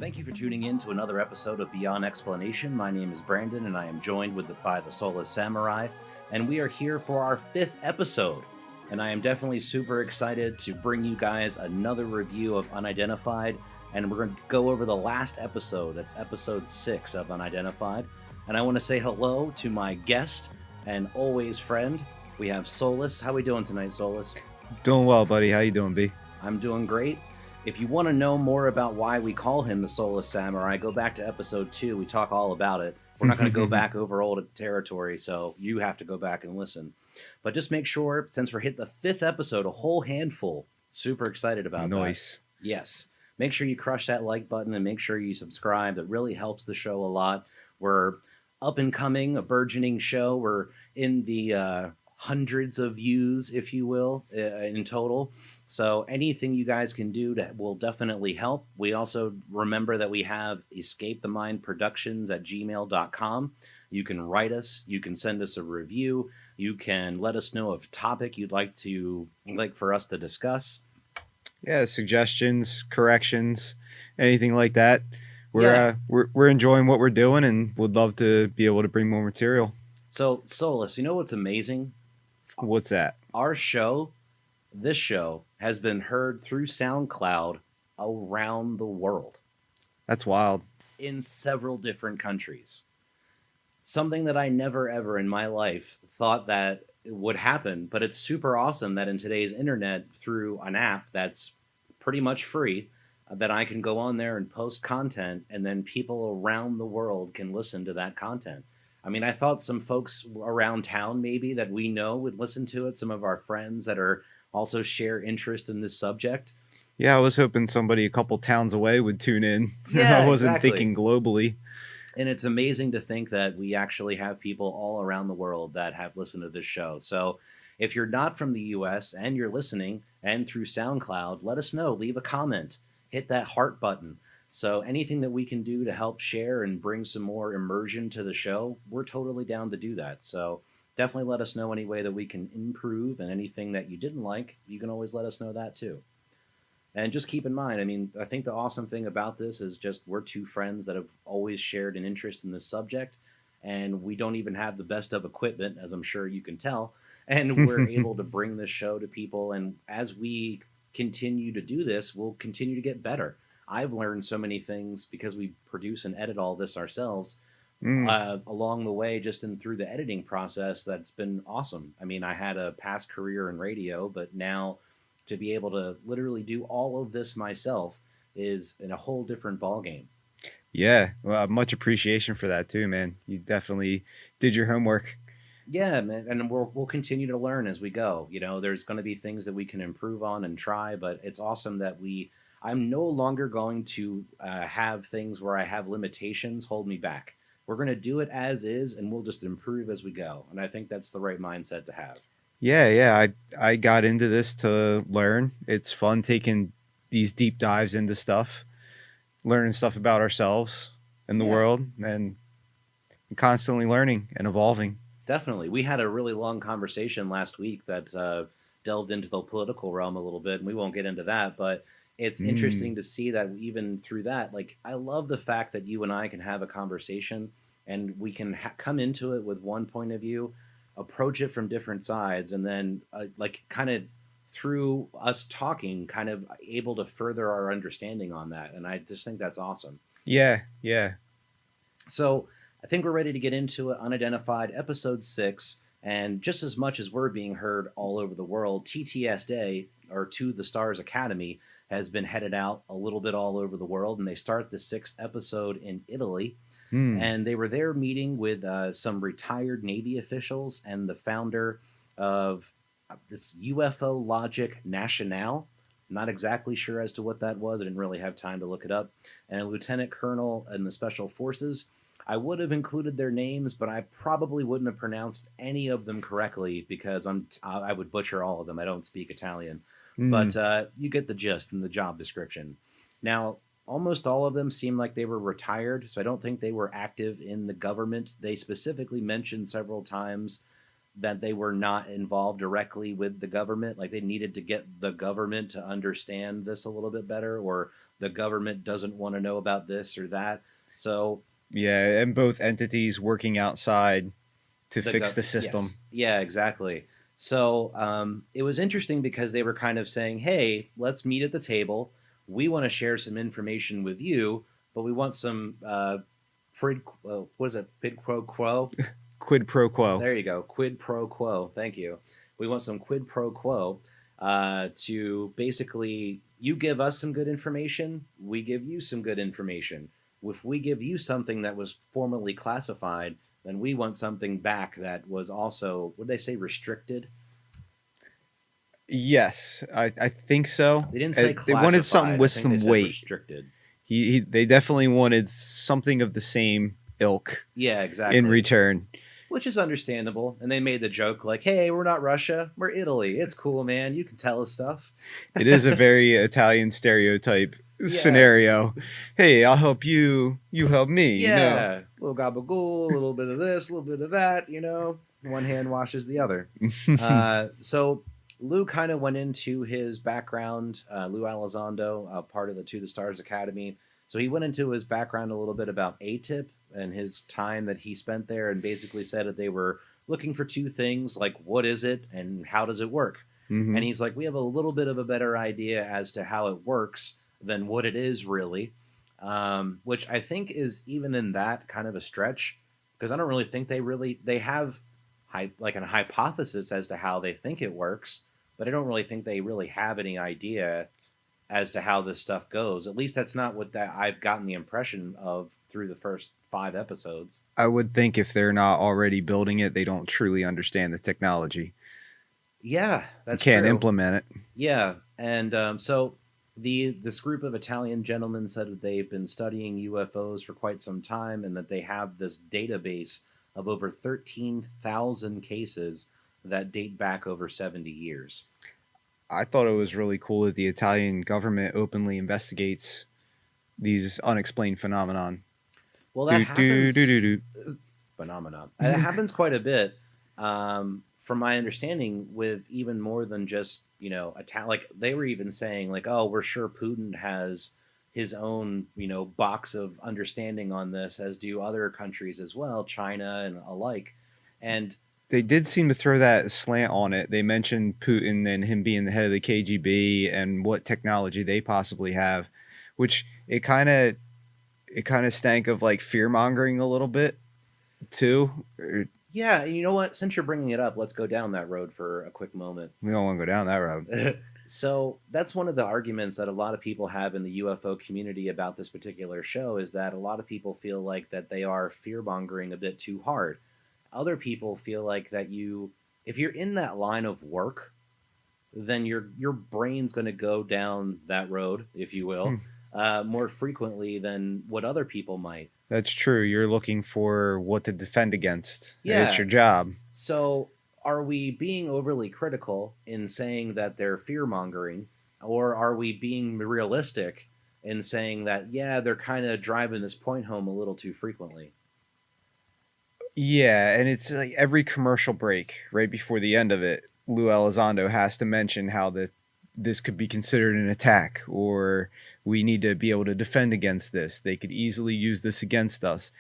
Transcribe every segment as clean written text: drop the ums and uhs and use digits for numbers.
Thank you for tuning in to another episode of Beyond Explanation. My name is Brandon, and I am joined by the Soulless Samurai, and we are here for our fifth episode. And I am definitely super excited to bring you guys another review of Unidentified, and we're going to go over the last episode. That's episode 6 of Unidentified. And I want to say hello to my guest and always friend. We have Soulless. How we doing tonight, Soulless? Doing well, buddy. How you doing, B? I'm doing great. If you want to know more about why we call him the Soulless Samurai, go back to episode 2. We talk all about it. We're not going to go back over old territory, so you have to go back and listen. But just make sure, since we're hit the 5th episode, a whole handful, super excited about Nice. that. Yes. Make sure you crush that like button and make sure you subscribe. It really helps the show a lot. We're up and coming, a burgeoning show. We're in the hundreds of views, if you will, in total. So anything you guys can do will definitely help. We also remember that we have escapethemindproductions@gmail.com. You can write us. You can send us a review. You can let us know of a topic you'd like for us to discuss. Yeah, suggestions, corrections, anything like that. We're enjoying what we're doing and would love to be able to bring more material. So, Solus, you know what's amazing? What's that? This show, has been heard through SoundCloud around the world. That's wild. In several different countries. Something that I never ever in my life thought that would happen, but it's super awesome that in today's internet, through an app that's pretty much free, that I can go on there and post content, and then people around the world can listen to that content. I mean, I thought some folks around town maybe that we know would listen to it, some of our friends that are also share interest in this subject. Yeah, I was hoping somebody a couple towns away would tune in. Yeah, I wasn't exactly. thinking globally. And it's amazing to think that we actually have people all around the world that have listened to this show. So if you're not from the US and you're listening and through SoundCloud, let us know. Leave a comment. Hit that heart button. So anything that we can do to help share and bring some more immersion to the show, we're totally down to do that. So definitely let us know any way that we can improve, and anything that you didn't like, you can always let us know that too. And just keep in mind, I mean, I think the awesome thing about this is just we're two friends that have always shared an interest in this subject, and we don't even have the best of equipment, as I'm sure you can tell, and we're able to bring this show to people. And as we continue to do this, we'll continue to get better. I've learned so many things because we produce and edit all this ourselves along the way, just through the editing process. That's been awesome. I mean, I had a past career in radio, but now to be able to literally do all of this myself is in a whole different ballgame. Yeah, well, much appreciation for that too, man. You definitely did your homework. Yeah, man, and we'll continue to learn as we go. You know, there's going to be things that we can improve on and try, but it's awesome that I'm no longer going to have things where I have limitations hold me back. We're going to do it as is, and we'll just improve as we go. And I think that's the right mindset to have. Yeah. I got into this to learn. It's fun taking these deep dives into stuff, learning stuff about ourselves and the world, and constantly learning and evolving. Definitely. We had a really long conversation last week that delved into the political realm a little bit, and we won't get into that, but it's interesting to see that even through that, like, I love the fact that you and I can have a conversation and we can come into it with one point of view, approach it from different sides, and then like kind of through us talking, kind of able to further our understanding on that. And I just think that's awesome. Yeah. So I think we're ready to get into it. Unidentified, episode 6. And just as much as we're being heard all over the world, TTSA, or To the Stars Academy, has been headed out a little bit all over the world. And they start the 6th episode in Italy. And they were there meeting with some retired Navy officials and the founder of this UFO Logic Nationale. Not exactly sure as to what that was. I didn't really have time to look it up. And a lieutenant colonel in the Special Forces. I would have included their names, but I probably wouldn't have pronounced any of them correctly because I would butcher all of them. I don't speak Italian. But you get the gist in the job description. Now, almost all of them seem like they were retired, so I don't think they were active in the government. They specifically mentioned several times that they were not involved directly with the government. Like, they needed to get the government to understand this a little bit better, or the government doesn't want to know about this or that. So Yeah, and both entities working outside to fix the yes, system. yeah, exactly. So it was interesting because they were kind of saying, "Hey, let's meet at the table. We want to share some information with you, but we want some what is it? Quid pro quo? Quid pro quo. There you go. Quid pro quo. Thank you. We want some quid pro quo to basically you give us some good information, we give you some good information. If we give you something that was formerly classified, then we want something back that was also, would they say restricted? Yes, I think so. They didn't say They wanted something classified. I with think they some said weight. restricted. They definitely wanted something of the same ilk Yeah, in exactly. return. Which is understandable. And they made the joke like, "Hey, we're not Russia, we're Italy. It's cool, man. You can tell us stuff." It is a very Italian stereotype Yeah, scenario. Hey, I'll help you. You help me. yeah. A little gabagool, a little bit of this, a little bit of that. One hand washes the other. So Lou kind of went into his background. Lou Elizondo, part of the To the Stars Academy. So he went into his background a little bit about ATIP and his time that he spent there, and basically said that they were looking for two things, like what is it and how does it work. And Hmm. he's like, we have a little bit of a better idea as to how it works than what it is really, which I think is even in that kind of a stretch because I don't really think they have like an hypothesis as to how they think it works, but I don't really think they really have any idea as to how this stuff goes. At least that's not what that I've gotten the impression of through the first 5 episodes. I would think if they're not already building it, they don't truly understand the technology. Yeah, You that's can't true. implement it. Yeah, and so this group of Italian gentlemen said that they've been studying UFOs for quite some time, and that they have this database of over 13,000 cases that date back over 70 years. I thought it was really cool that the Italian government openly investigates these unexplained phenomenon. Well, that Do do do happens do phenomenon. That do. happens quite a bit, from my understanding, with even more than just like they were even saying like, oh, we're sure Putin has his own box of understanding on this, as do other countries as well, China and alike, and They did seem to throw that slant on it. They mentioned Putin and him being the head of the KGB and what technology they possibly have, which it kind of stank of like fear mongering a little bit too. yeah, and you know what? Since you're bringing it up, let's go down that road for a quick moment. We don't want to go down that road. So that's one of the arguments that a lot of people have in the UFO community about this particular show, is that a lot of people feel like that they are fear mongering a bit too hard. Other people feel like that if you're in that line of work, then your brain's going to go down that road, if you Hmm. will, more frequently than what other people might. That's true. You're looking for what to defend against. It's Yeah. your job. So, are we being overly critical in saying that they're fear mongering, or are we being realistic in saying that, yeah, they're kind of driving this point home a little too frequently? Yeah, and it's like every commercial break right before the end of it, Lou Elizondo has to mention how this could be considered an attack, or we need to be able to defend against this. They could easily use this against us.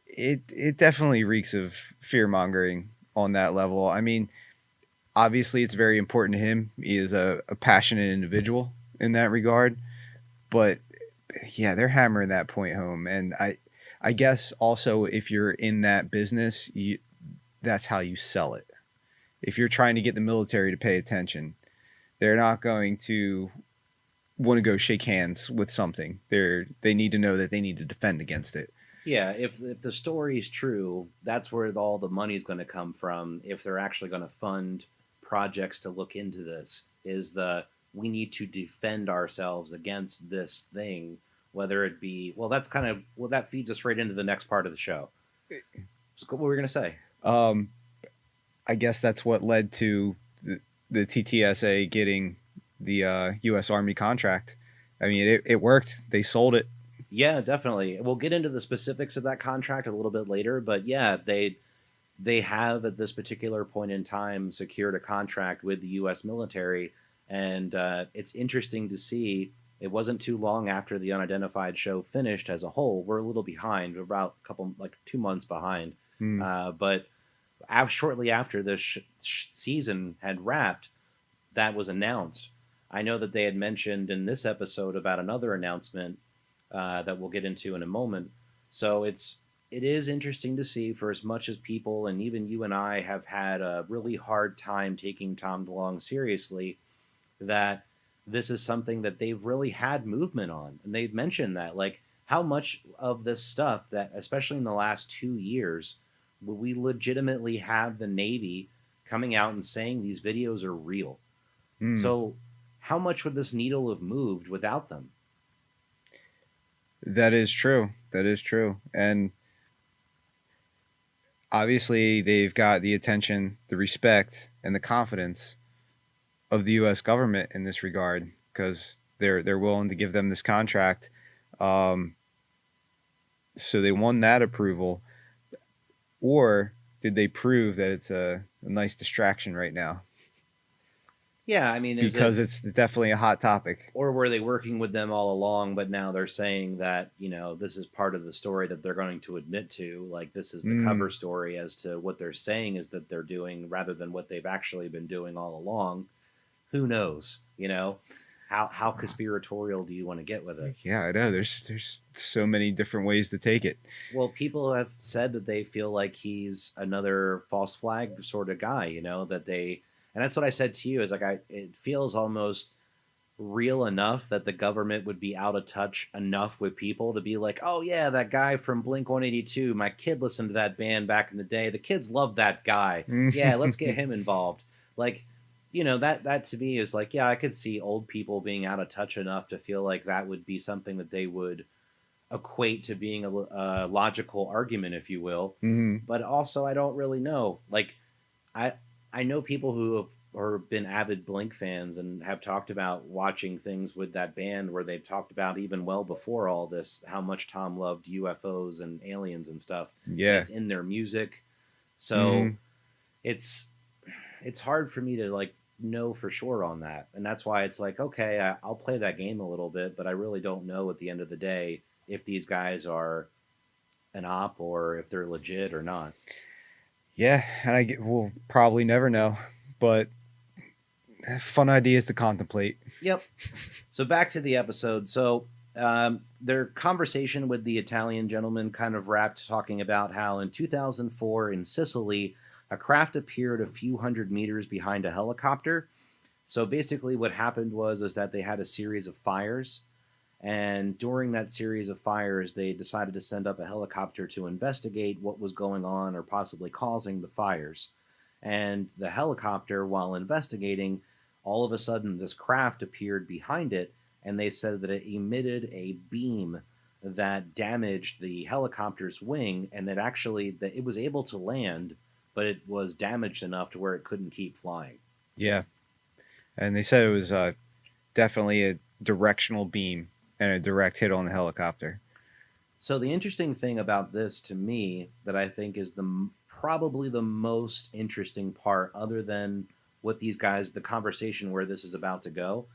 It definitely reeks of fear mongering on that level. I mean, obviously it's very important to him. He is a passionate individual in that regard. But yeah, they're hammering that point home. And I guess also if you're in that business, that's how you sell it. If you're trying to get the military to pay attention, they're not going to want to go shake hands with something. They need to know that they need to defend against it. Yeah, if the story is true, that's where all the money's going to come from. If they're actually going to fund projects to look into this, is the we need to defend ourselves against this thing, whether it be that's kind of that feeds us right into the next part of the show. So what were we going to say? Um, I guess that's what led to the TTSA getting the U.S. Army contract. I mean, it worked. They sold it. Yeah, definitely. We'll get into the specifics of that contract a little bit later, but yeah, they have at this particular point in time secured a contract with the U.S. military, and it's interesting to see It wasn't too long after the Unidentified show finished as a whole. We're a little behind, we're about a couple, like 2 months behind. Mm. But shortly after this season had wrapped, that was announced. I know that they had mentioned in this episode about another announcement that we'll get into in a moment. So it is interesting to see, for as much as people and even you and I have had a really hard time taking Tom DeLonge seriously, that this is something that they've really had movement on. And they've mentioned that, like, how much of this stuff that, especially in the last 2 years, we legitimately have the Navy coming out and saying these videos are real. Mm. So, how much would this needle have moved without them? That is true. That is true. And obviously, they've got the attention, the respect, and the confidence of the U.S. government in this regard, because they're willing to give them this contract. Um, so they won that approval, or did they prove that it's a nice distraction right now? Yeah, I mean, is Because it, it's definitely a hot topic. or were they working with them all along, but now they're saying that, this is part of the story that they're going to admit to? Like, this is the Mm. cover story as to what they're saying is that they're doing, rather than what they've actually been doing all along. Who knows? How conspiratorial do you want to get with it? Yeah, I know. There's so many different ways to take it. Well, people have said that they feel like he's another false flag sort of guy, that they, and that's what I said to you, is like, it feels almost real enough that the government would be out of touch enough with people to be like, oh yeah, that guy from Blink 182, my kid listened to that band back in the day. The kids love that guy. Yeah, let's get him involved. Like, that to me is like, yeah, I could see old people being out of touch enough to feel like that would be something that they would equate to being a logical argument, if you will. Hmm. But also, I don't really know. Like, I I know people who have or been avid Blink fans and have talked about watching things with that band, where they've talked about, even well before all this, how much Tom loved UFOs and aliens and stuff, and Yeah. it's in their music. So Hmm. it's it's hard for me to, like, know for sure on that, and that's why it's like, okay, I'll play that game a little bit, but I really don't know at the end of the day if these guys are an op or if they're legit or not. Yeah, and we'll probably never know, but fun ideas to contemplate. Yep. So back to the episode. So their conversation with the Italian gentleman kind of wrapped talking about how in 2004 in Sicily, a craft appeared a few hundred meters behind a helicopter. So basically, what happened was is that they had a series of fires, and during that series of fires, they decided to send up a helicopter to investigate what was going on or possibly causing the fires. And the helicopter, while investigating, all of a sudden this craft appeared behind it, and they said that it emitted a beam that damaged the helicopter's wing, and that it was able to land, but it was damaged enough to where it couldn't keep flying. Yeah, and they said it was definitely a directional beam and a direct hit on the helicopter. So the interesting thing about this, to me, that I think is probably the most interesting part, other than what these guys, the conversation where this is about to go,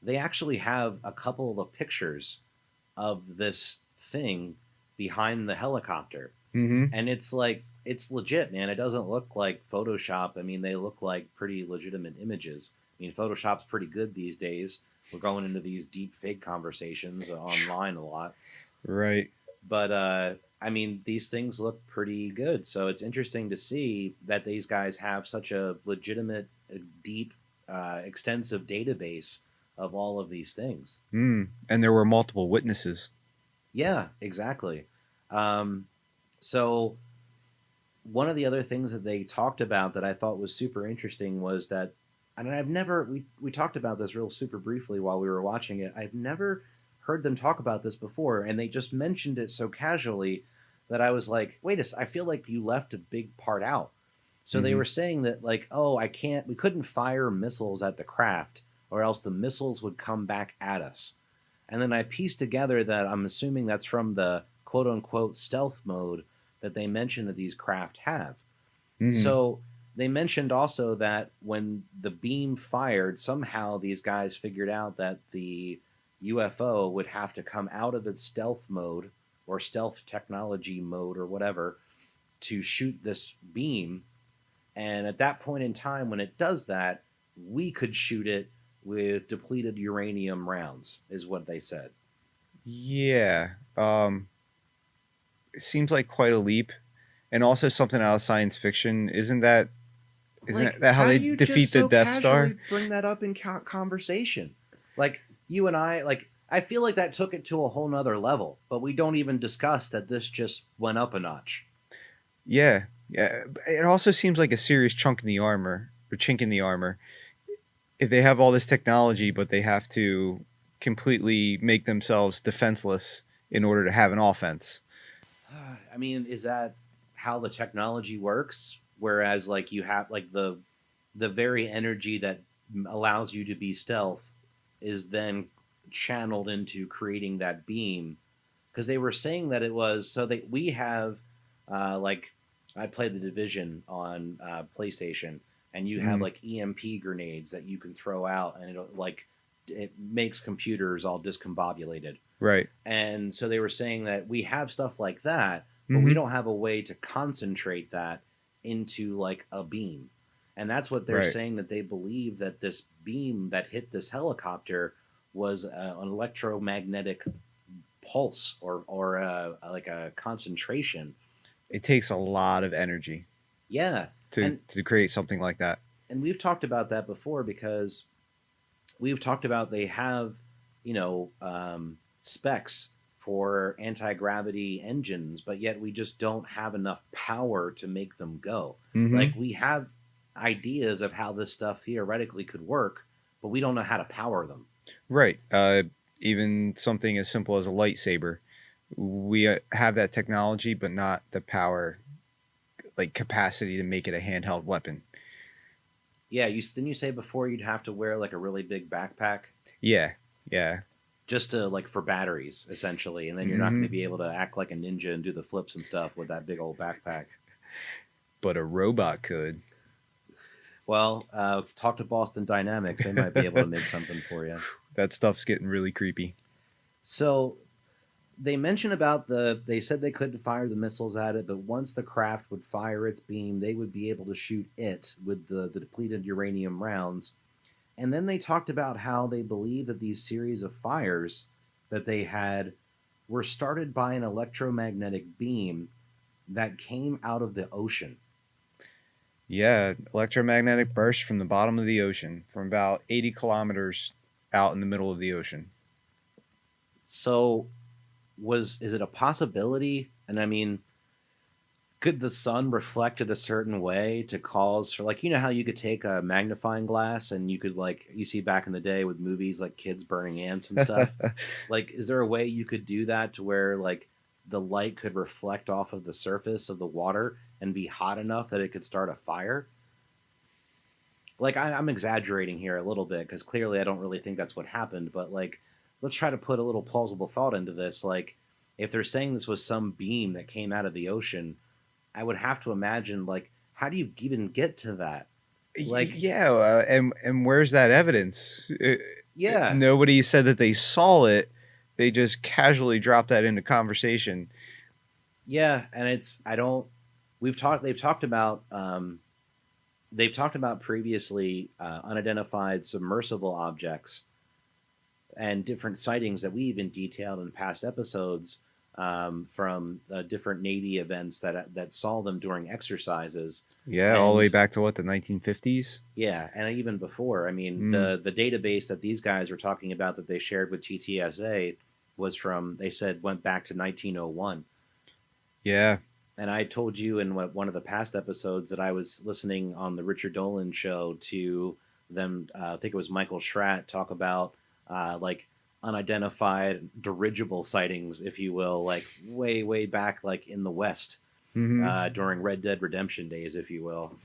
they actually have a couple of pictures of this thing behind the helicopter. Hmm. And it's like, it's legit, man. It doesn't look like Photoshop. I mean, they look like pretty legitimate images. I mean, Photoshop's pretty good these days. We're going into these deep fake conversations online a lot. Right. But I mean, these things look pretty good. So it's interesting to see that these guys have such a legitimate, deep, extensive database of all of these things. Mm. And there were multiple witnesses. Yeah, exactly. Um, so one of the other things that they talked about that I thought was super interesting was that, and I've never, we talked about this real super briefly while we were watching it. I've never heard them talk about this before, and they just mentioned it so casually that I was like, wait I feel like you left a big part out. So they Hmm. were saying that, like, oh, we couldn't fire missiles at the craft, or else the missiles would come back at us. And then I pieced together that I'm assuming that's from the quote unquote stealth mode that they mentioned that these craft have. Hmm. So they mentioned also that when the beam fired, somehow these guys figured out that the UFO would have to come out of its stealth mode or stealth technology mode or whatever to shoot this beam. And at that point in time, when it does that, we could shoot it with depleted uranium rounds, is what they said. Yeah. It seems like quite a leap, and also something out of science fiction. Isn't Like, that how how they do you just defeat the so Death Star? casually bring that up in conversation? Like, you and I, like, I feel like that took it to a whole nother level, but we don't even discuss that this just went up a notch. Yeah, yeah. It also seems like a serious chunk in the armor or chink in the armor. If they have all this technology, but they have to completely make themselves defenseless in order to have an offense. I mean, is that how the technology works? Whereas, like, you have like the very energy that allows you to be stealth is then channeled into creating that beam. Because they were saying that it was so that we have, like, I played the Division on PlayStation, and you have Mm, like EMP grenades that you can throw out, and it makes computers all discombobulated. right. And so they were saying that we have stuff like that, but we Hmm. don't have a way to concentrate that into like a beam. And that's what they're Right. saying, that they believe that this beam that hit this helicopter was an electromagnetic pulse or like a concentration. It takes a lot of energy Yeah. to And to create something like that. we've talked about that before, because we've talked about they have, specs for anti-gravity engines, but yet we just don't have enough power to make them go. Hmm. Like, we have ideas of how this stuff theoretically could work, but we don't know how to power them. Right. Even something as simple as a lightsaber, we have that technology, but not the power, like capacity to make it a handheld weapon. Yeah, you didn't you say before you'd have to wear like a really big backpack Yeah. Yeah. just to, like, for batteries essentially, and then you're not going Hmm. to be able to act like a ninja and do the flips and stuff with that big old backpack. But a robot could. Well, talk to Boston Dynamics; they might be able to make something for you. That stuff's getting really creepy. So they mentioned about they said they couldn't fire the missiles at it, but once the craft would fire its beam, they would be able to shoot it with the depleted uranium rounds. And then they talked about how they believe that these series of fires that they had were started by an electromagnetic beam that came out of the ocean. Yeah, electromagnetic burst from the bottom of the ocean, from about 80 kilometers out in the middle of the ocean. So is it a possibility? And I mean, could the sun reflect it a certain way to cause for, like, how you could take a magnifying glass and you could, like, you see back in the day with movies like kids burning ants and stuff, like, is there a way you could do that to where, like, the light could reflect off of the surface of the water and be hot enough that it could start a fire? Like, I'm exaggerating here a little bit, because clearly I don't really think that's what happened, but, like, let's try to put a little plausible thought into this. Like, if they're saying this was some beam that came out of the ocean, I would have to imagine, like, how do you even get to that? Like, Yeah, and where's that evidence? yeah, Nobody said that they saw it. They just casually dropped that into conversation. yeah, and it's I don't. We've talked. They've talked about previously unidentified submersible objects and different sightings that we even detailed in past episodes, from different Navy events that saw them during exercises. Yeah, all the way And back to what, the 1950s? yeah, and even before. I mean, Mm, the database that these guys were talking about that they shared with TTSA was from, they said, went back to 1901. yeah. And I told you in one of the past episodes that I was listening on the Richard Dolan show to them. I think it was Michael Schratt talk about, like, unidentified dirigible sightings, if you will, like way way back, like in the West, Hmm. during Red Dead Redemption days, if you will.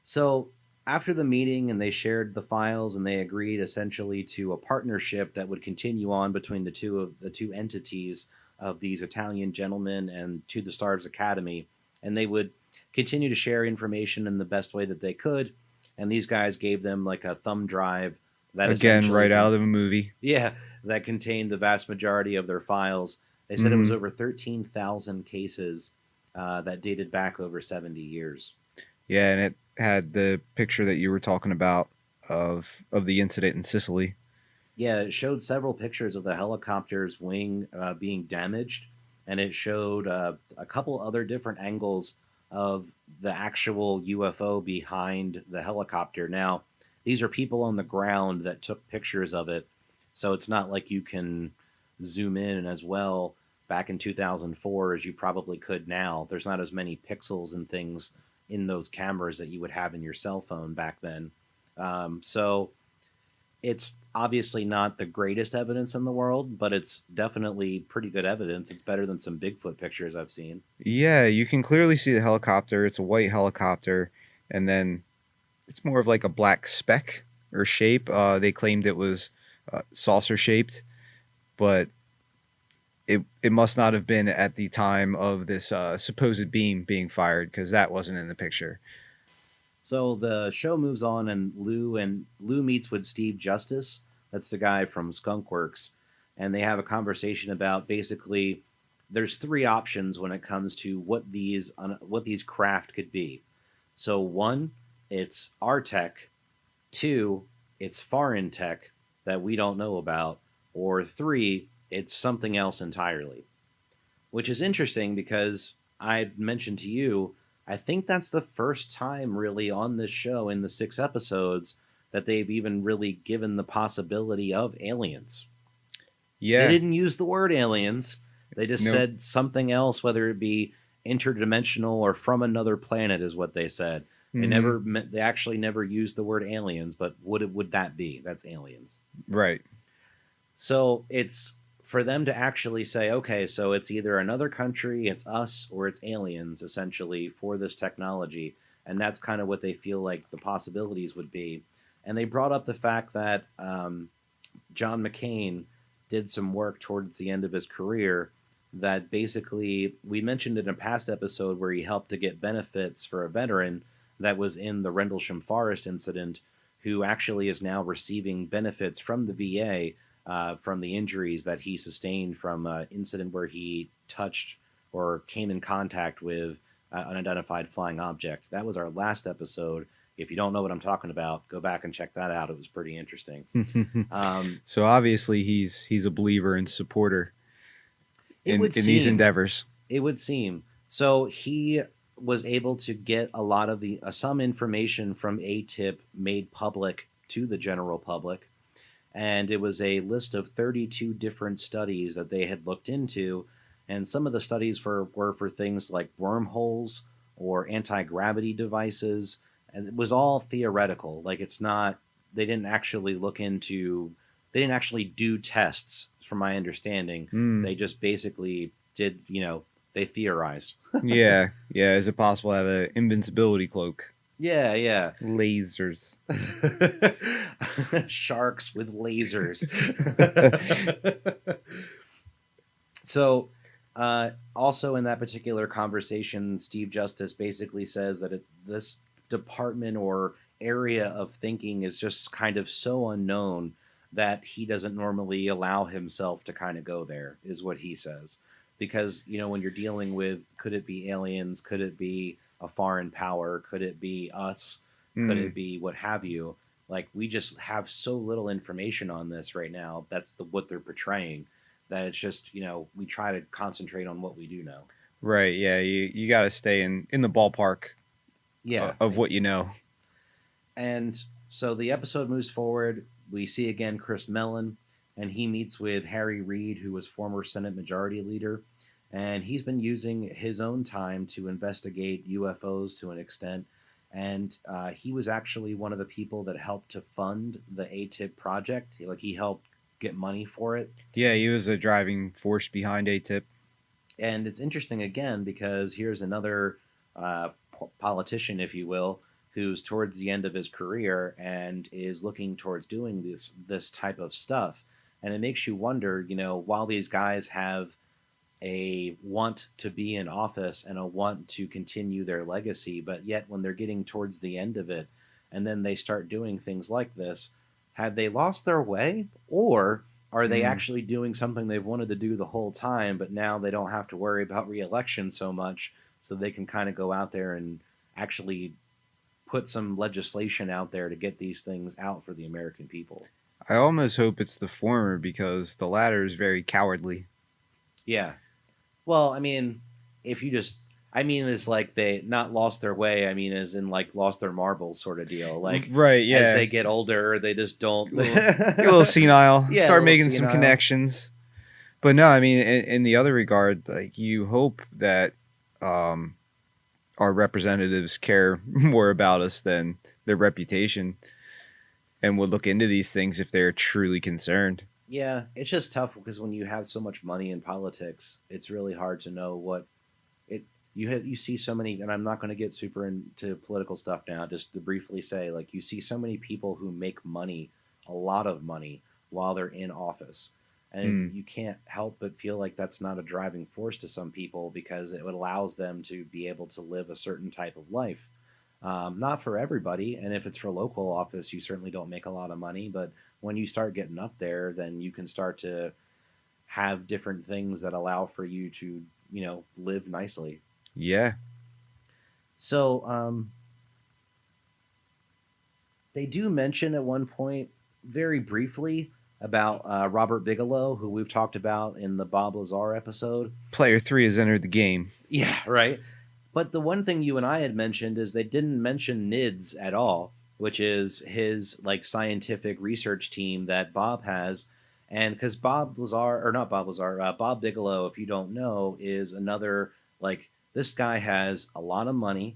So after the meeting, and they shared the files, and they agreed essentially to a partnership that would continue on between the two entities of these Italian gentlemen and To the Stars Academy, and they would continue to share information in the best way that they could. And these guys gave them like a thumb drive that Again, essentially right out of the movie. yeah, that contained the vast majority of their files. They said it was Hmm. over 13,000 cases that dated back over 70 years. Yeah, and it had the picture that you were talking about of the incident in Sicily. Yeah, it showed several pictures of the helicopter's wing being damaged, and it showed a couple other different angles of the actual UFO behind the helicopter. Now, these are people on the ground that took pictures of it, so it's not like you can zoom in as well back in 2004 as you probably could now. There's not as many pixels and things in those cameras that you would have in your cell phone back then. So it's obviously not the greatest evidence in the world, but it's definitely pretty good evidence. It's better than some Bigfoot pictures I've seen. Yeah, you can clearly see the helicopter. It's a white helicopter, and then it's more of like a black speck or shape. They claimed it was saucer shaped, but it must not have been at the time of this supposed beam being fired because that wasn't in the picture. So the show moves on, and Lou meets with Steve Justice. That's the guy from Skunkworks, and they have a conversation about basically there's three options when it comes to what these craft could be. So one, it's our tech. Two, it's foreign tech that we don't know about. Or three, it's something else entirely. Which is interesting because I mentioned to you, I think that's the first time really on this show in the 6 episodes that they've even really given the possibility of aliens. They Yeah, didn't use the word aliens, they just nope, said something else, whether it be interdimensional or from another planet, is what they said. hmm, They actually never used the word aliens, but would that be? That's aliens. right, So it's for them to actually say, okay, so it's either another country, it's us, or it's aliens, essentially, for this technology. And that's kind of what they feel like the possibilities would be. And they brought up the fact that John McCain did some work towards the end of his career that basically we mentioned in a past episode where he helped to get benefits for a veteran that was in the Rendlesham Forest incident, who actually is now receiving benefits from the VA from the injuries that he sustained from an incident where he touched or came in contact with an unidentified flying object. That was our last episode. If you don't know what I'm talking about, go back and check that out. It was pretty interesting. Um, so obviously he's a believer and supporter it would in these seem, endeavors. it would seem. So he was able to get a lot of the some information from ATIP made public to the general public, and it was a list of 32 different studies that they had looked into, and some of the studies were for things like wormholes or anti-gravity devices, and it was all theoretical. Like it's not, they didn't actually look into, they didn't actually do tests from my understanding. Mm, They just basically did, they theorized. yeah, yeah. Is it possible to have an invincibility cloak? Yeah, yeah. Lasers. Sharks with lasers. So, also in that particular conversation, Steve Justice basically says that this department or area of thinking is just kind of so unknown that he doesn't normally allow himself to kind of go there, is what he says. Because, when you're dealing with could it be aliens? Could it be a foreign power? Could it be us? Could it Mm, be what have you? Like, we just have so little information on this right now. That's what they're portraying, that it's just we try to concentrate on what we do know. right. Yeah. You got to stay in the ballpark Yeah. of what you know. And so the episode moves forward. We see again Chris Mellon, and he meets with Harry Reid, who was former Senate Majority Leader, and he's been using his own time to investigate UFOs to an extent. And he was actually one of the people that helped to fund the ATIP project. Like he helped get money for it. Yeah, he was a driving force behind ATIP. And it's interesting again because here's another politician, if you will, who's towards the end of his career and is looking towards doing this type of stuff. And it makes you wonder, while these guys have a want to be in office and a want to continue their legacy, but yet when they're getting towards the end of it, and then they start doing things like this, Have they lost their way, or are they Mm. actually doing something they've wanted to do the whole time, but now they don't have to worry about re-election so much, so they can kind of go out there and actually put some legislation out there to get these things out for the American people? I almost hope it's the former because the latter is very cowardly. Yeah. Well, I mean, if you just, I mean, it's like they not lost their way. I mean, as in like lost their marbles sort of deal. Like Right, as yeah. they get older, they just don't. Get a little senile, Yeah, a start little making some senile. connections. But no, I mean, in the other regard, like you hope that um, our representatives care more about us than their reputation and would look into these things if they're truly concerned. Yeah, it's just tough because when you have so much money in politics, it's really hard to know what it. You see so many, and I'm not going to get super into political stuff now. Just to briefly say, like you see so many people who make money, a lot of money, while they're in office, and Hmm. you can't help but feel like that's not a driving force to some people because it allows them to be able to live a certain type of life. Not for everybody, and if it's for local office, you certainly don't make a lot of money. But when you start getting up there, then you can start to have different things that allow for you to, live nicely. Yeah. So they do mention at one point, very briefly, about Robert Bigelow, who we've talked about in the Bob Lazar episode. Player 3 has entered the game. Yeah, right. But the one thing you and I had mentioned is they didn't mention NIDS at all, which is his like scientific research team that Bob has. And because Bob Lazar, or not Bob Lazar, Bob Bigelow, if you don't know, is another like this guy has a lot of money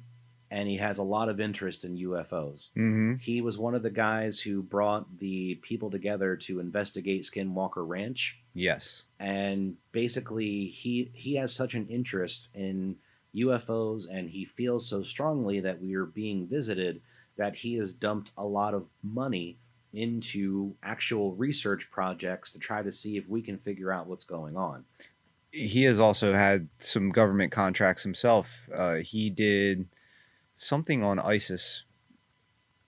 and he has a lot of interest in UFOs. Mm-hmm. He was one of the guys who brought the people together to investigate Skinwalker Ranch, Yes. and basically he has such an interest in UFOs and he feels so strongly that we are being visited that he has dumped a lot of money into actual research projects to try to see if we can figure out what's going on. He has also had some government contracts himself. He did something on ISIS.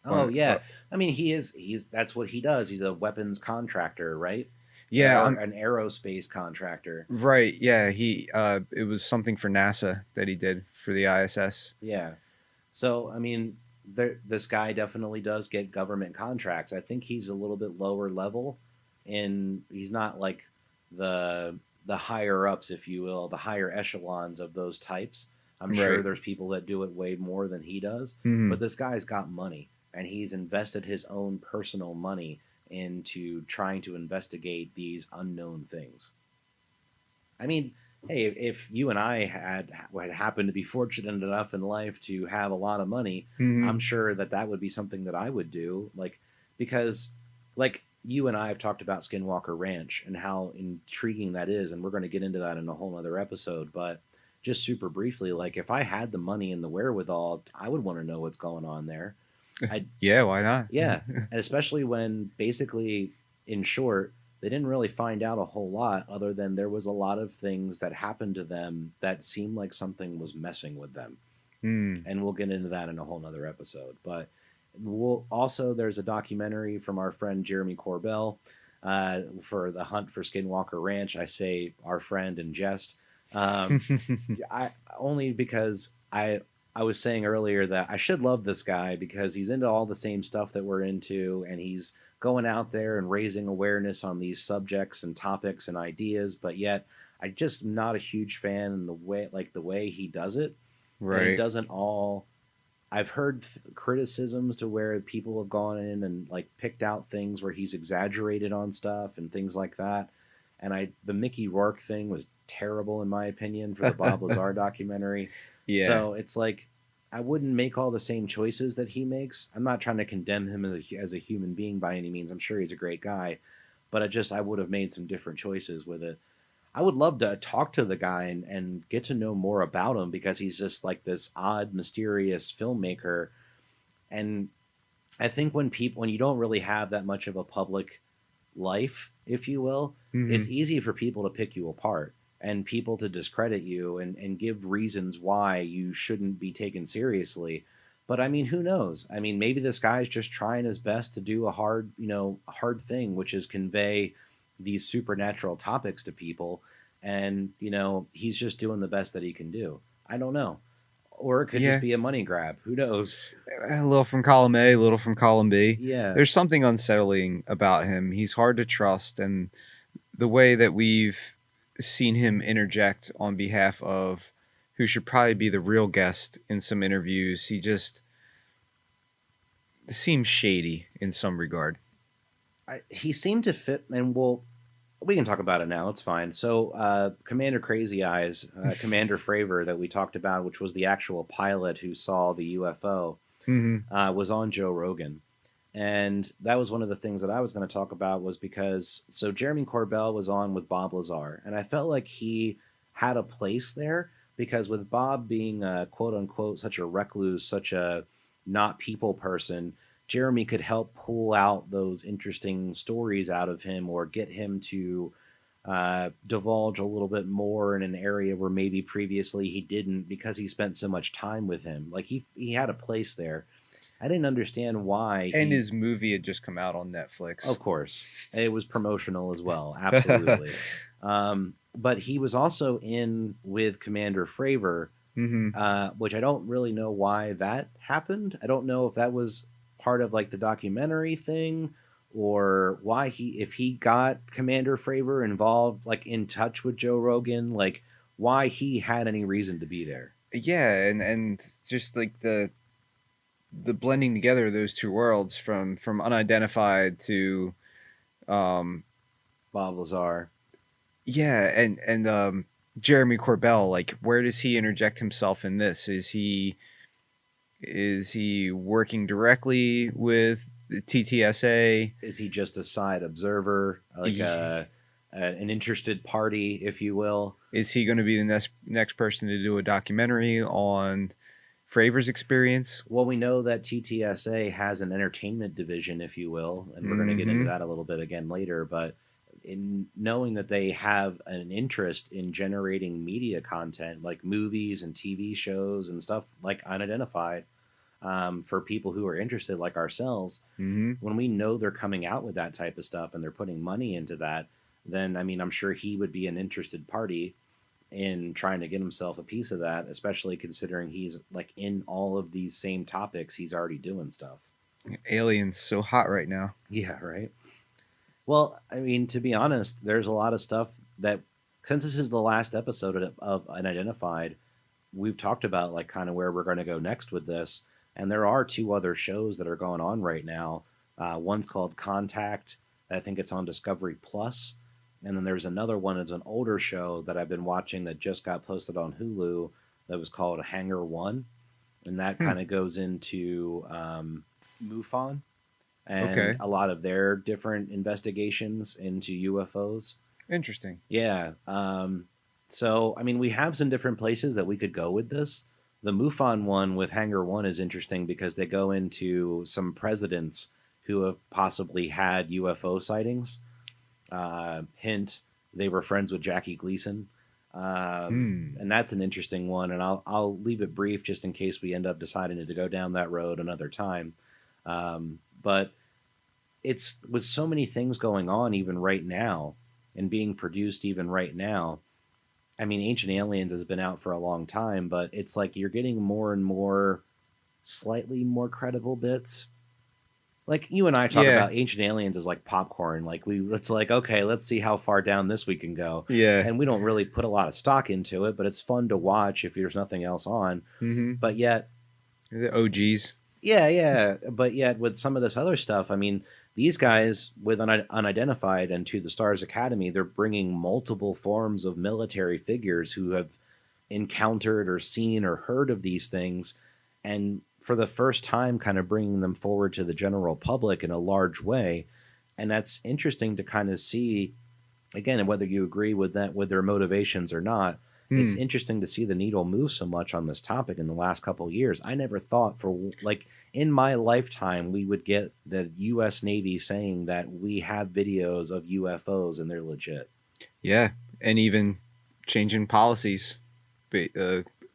Oh On, yeah, I mean he's that's what he does. He's a weapons contractor, right? yeah, Or I'm an aerospace contractor. right. Yeah, he it was something for NASA that he did for the ISS. Yeah. So, I mean, this guy definitely does get government contracts. I think he's a little bit lower level, and he's not like the higher ups, if you will, the higher echelons of those types. I'm sure Right. there's people that do it way more than he does, Hmm. but this guy's got money, and he's invested his own personal money into trying to investigate these unknown things. I mean, hey, if you and I had happened to be fortunate enough in life to have a lot of money, Hmm. I'm sure that that would be something that I would do. Like, because, like, you and I have talked about Skinwalker Ranch and how intriguing that is, and we're going to get into that in a whole other episode. But just super briefly, like, if I had the money and the wherewithal, I would want to know what's going on there. I Yeah, why not? Yeah, and especially when basically, in short, they didn't really find out a whole lot other than there was a lot of things that happened to them that seemed like something was messing with them. Hmm. And we'll get into that in a whole nother episode. But we'll also, there's a documentary from our friend Jeremy Corbell for the hunt for Skinwalker Ranch. I say our friend in jest. Um, I only because I was saying earlier that I should love this guy because he's into all the same stuff that we're into, and he's going out there and raising awareness on these subjects and topics and ideas. But yet, I just am not a huge fan in the way he does it, and it Right. doesn't all. I've heard criticisms to where people have gone in and like picked out things where he's exaggerated on stuff and things like that. And the Mickey Rourke thing was terrible in my opinion for the Bob Lazar documentary. Yeah. So it's like I wouldn't make all the same choices that he makes. I'm not trying to condemn him as a human being by any means. I'm sure he's a great guy, but I would have made some different choices with it. I would love to talk to the guy and get to know more about him because he's just like this odd, mysterious filmmaker. And I think when you don't really have that much of a public life, if you will, Hmm. it's easy for people to pick you apart and people to discredit you and give reasons why you shouldn't be taken seriously. But I mean, who knows? I mean, maybe this guy's just trying his best to do a hard, a hard thing, which is convey these supernatural topics to people. And, he's just doing the best that he can do. I don't know. Or it could just Yeah, be a money grab. Who knows? a little from column A, a little from column B. Yeah. There's something unsettling about him. He's hard to trust, and the way that we've seen him interject on behalf of who should probably be the real guest in some interviews, he just seems shady in some regard. He seemed to fit, and we can talk about it now. It's fine. So, Commander Crazy Eyes, Commander Fravor, that we talked about, which was the actual pilot who saw the UFO, was on Joe Rogan. And that was one of the things that I was going to talk about, was because so Jeremy Corbell was on with Bob Lazar, and I felt like he had a place there because with Bob being quote unquote such a recluse, such a not people person, Jeremy could help pull out those interesting stories out of him or get him to divulge a little bit more in an area where maybe previously he didn't because he spent so much time with him. Like he had a place there. I didn't understand why. And his movie had just come out on Netflix. Of course, it was promotional as well. Absolutely. But he was also in with Commander Fravor, which I don't really know why that happened. I don't know if that was part of like the documentary thing or why if he got Commander Fravor involved, like in touch with Joe Rogan, like why he had any reason to be there. Yeah, and just like the blending together of those two worlds from Unidentified to Bob Lazar. Yeah, and Jeremy Corbell, like where does he interject himself in this? Is he working directly with the TTSA? Is he just a side observer, like an interested party, if you will? Is he going to be the next person to do a documentary on Fravor's experience? Well, we know that TTSA has an entertainment division, if you will, and we're going to get into that a little bit again later. But in knowing that they have an interest in generating media content like movies and TV shows and stuff like Unidentified, for people who are interested like ourselves, when we know they're coming out with that type of stuff and they're putting money into that, then I mean, I'm sure he would be an interested party in trying to get himself a piece of that, especially considering he's like in all of these same topics. He's already doing stuff. Aliens so hot right now. Yeah, right. Well, I mean, to be honest, there's a lot of stuff that, since this is the last episode of Unidentified, we've talked about like kind of where we're going to go next with this. And there are two other shows that are going on right now. One's called Contact. I think it's on Discovery Plus. And then there's another one. It's an older show that I've been watching that just got posted on Hulu that was called Hangar One. And that kind of goes into MUFON and a lot of their different investigations into UFOs. Interesting. Yeah. So, I mean, we have some different places that we could go with this. The MUFON one with Hangar One is interesting because they go into some presidents who have possibly had UFO sightings. Hint, they were friends with Jackie Gleason. And that's an interesting one. And I'll leave it brief just in case we end up deciding to go down that road another time. But it's with so many things going on even right now and being produced even right now. I mean, Ancient Aliens has been out for a long time, but it's like you're getting more and more slightly more credible bits. Like you and I talk about Ancient Aliens as like popcorn. Like it's like, okay, let's see how far down this we can go. Yeah. And we don't really put a lot of stock into it, but it's fun to watch if there's nothing else on. But yet, the OGs. Yeah. But yet with some of this other stuff, I mean, these guys with Unidentified and To the Stars Academy, they're bringing multiple forms of military figures who have encountered or seen or heard of these things. And for the first time, kind of bringing them forward to the general public in a large way. And that's interesting to kind of see, again, whether you agree with that, with their motivations or not. It's interesting to see the needle move so much on this topic in the last couple of years. I never thought in my lifetime, we would get the U.S. Navy saying that we have videos of UFOs and they're legit. Yeah. And even changing policies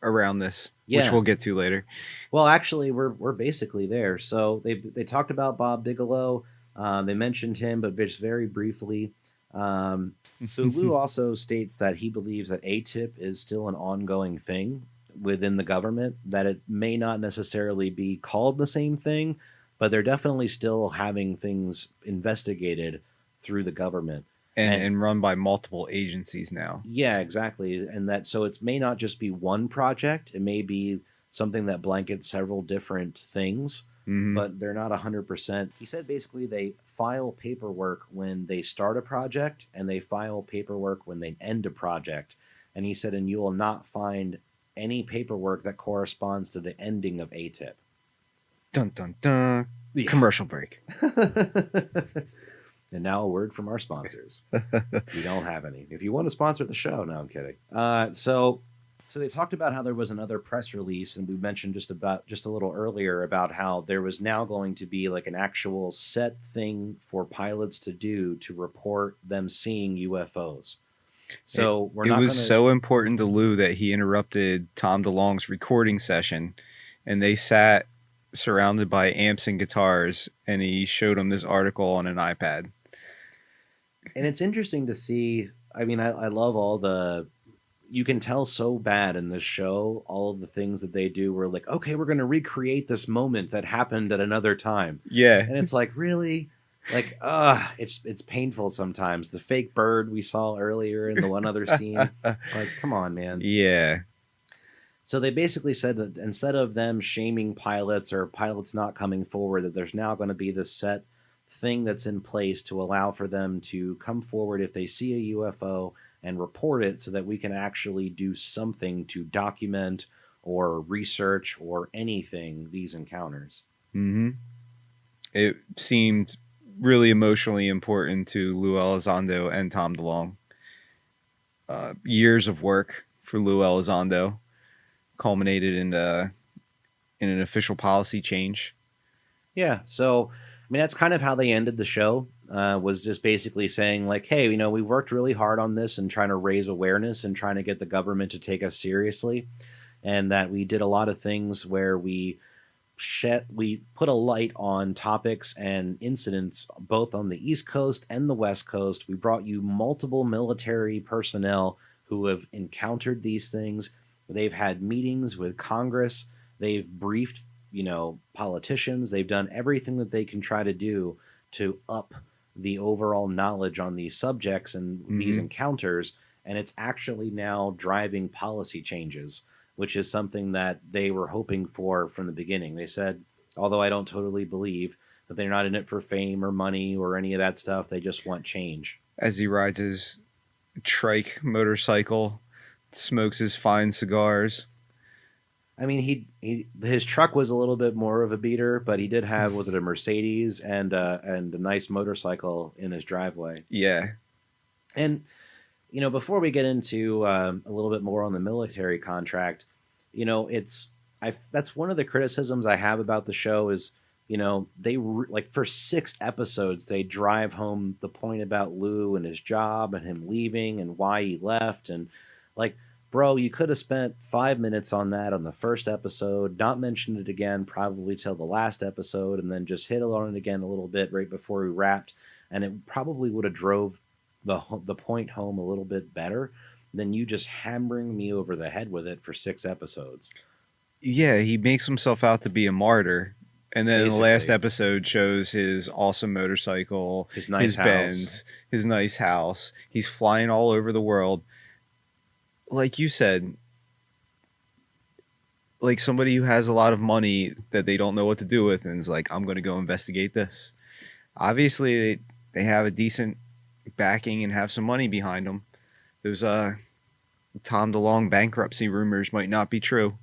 around this. which Yeah. we'll get to later. Well, actually, we're basically there. So they talked about Bob Bigelow. They mentioned him, but just very briefly. So Lou also states that he believes that ATIP is still an ongoing thing within the government. That it may not necessarily be called the same thing, but they're definitely still having things investigated through the government. And and run by multiple agencies now. yeah, exactly. And that so it may not just be one project, it may be something that blankets several different things, Hmm. but they're not 100%. He said basically they file paperwork when they start a project and they file paperwork when they end a project. And he said, and you will not find any paperwork that corresponds to the ending of ATIP. Dun dun dun. Yeah. Commercial break. And now a word from our sponsors. We don't have any. If you want to sponsor the show, no, I'm kidding. So they talked about how there was another press release, and we mentioned just a little earlier about how there was now going to be like an actual set thing for pilots to do to report them seeing UFOs. So we're It not was going to. so important to Lou that he interrupted Tom DeLonge's recording session, and they sat surrounded by amps and guitars, and he showed him this article on an iPad. And it's interesting to see. I mean, I love all the. You can tell so bad in this show all of the things that they do. We're like, okay, we're going to recreate this moment that happened at another time, Yeah. and it's like, really, like, it's painful sometimes. The fake bird we saw earlier in the one other scene, like, come on, man. Yeah. So they basically said that instead of them shaming pilots or pilots not coming forward, that there's now going to be this set thing that's in place to allow for them to come forward if they see a UFO and report it so that we can actually do something to document or research or anything these encounters. Hmm. It seemed really emotionally important to Lou Elizondo and Tom DeLonge. Years of work for Lou Elizondo culminated in an official policy change. Yeah, so I mean that's kind of how they ended the show. Was just basically saying like, hey, we worked really hard on this and trying to raise awareness and trying to get the government to take us seriously, and that we did a lot of things where we put a light on topics and incidents both on the East Coast and the West Coast. We brought you multiple military personnel who have encountered these things. They've had meetings with Congress. They've briefed, politicians. They've done everything that they can try to do to up the overall knowledge on these subjects and these encounters. And it's actually now driving policy changes, which is something that they were hoping for from the beginning. They said, although I don't totally believe that they're not in it for fame or money or any of that stuff, they just want change. As he rides his trike motorcycle, smokes his fine cigars. I mean, his truck was a little bit more of a beater, but he did have, was it a Mercedes and a nice motorcycle in his driveway. Yeah. And before we get into a little bit more on the military contract, that's one of the criticisms I have about the show is, they like for 6 episodes they drive home the point about Lou and his job and him leaving and why he left, and like, bro, you could have spent 5 minutes on that on the first episode, not mentioned it again probably till the last episode, and then just hit on it again a little bit right before we wrapped, and it probably would have drove the point home a little bit better than you just hammering me over the head with it for 6 episodes. Yeah, he makes himself out to be a martyr. And then the last episode shows his awesome motorcycle, his nice house. Benz, his nice house. He's flying all over the world. Like you said, like somebody who has a lot of money that they don't know what to do with and is like, I'm going to go investigate this. Obviously, they have a decent backing and have some money behind them. Those Tom DeLonge bankruptcy rumors might not be true.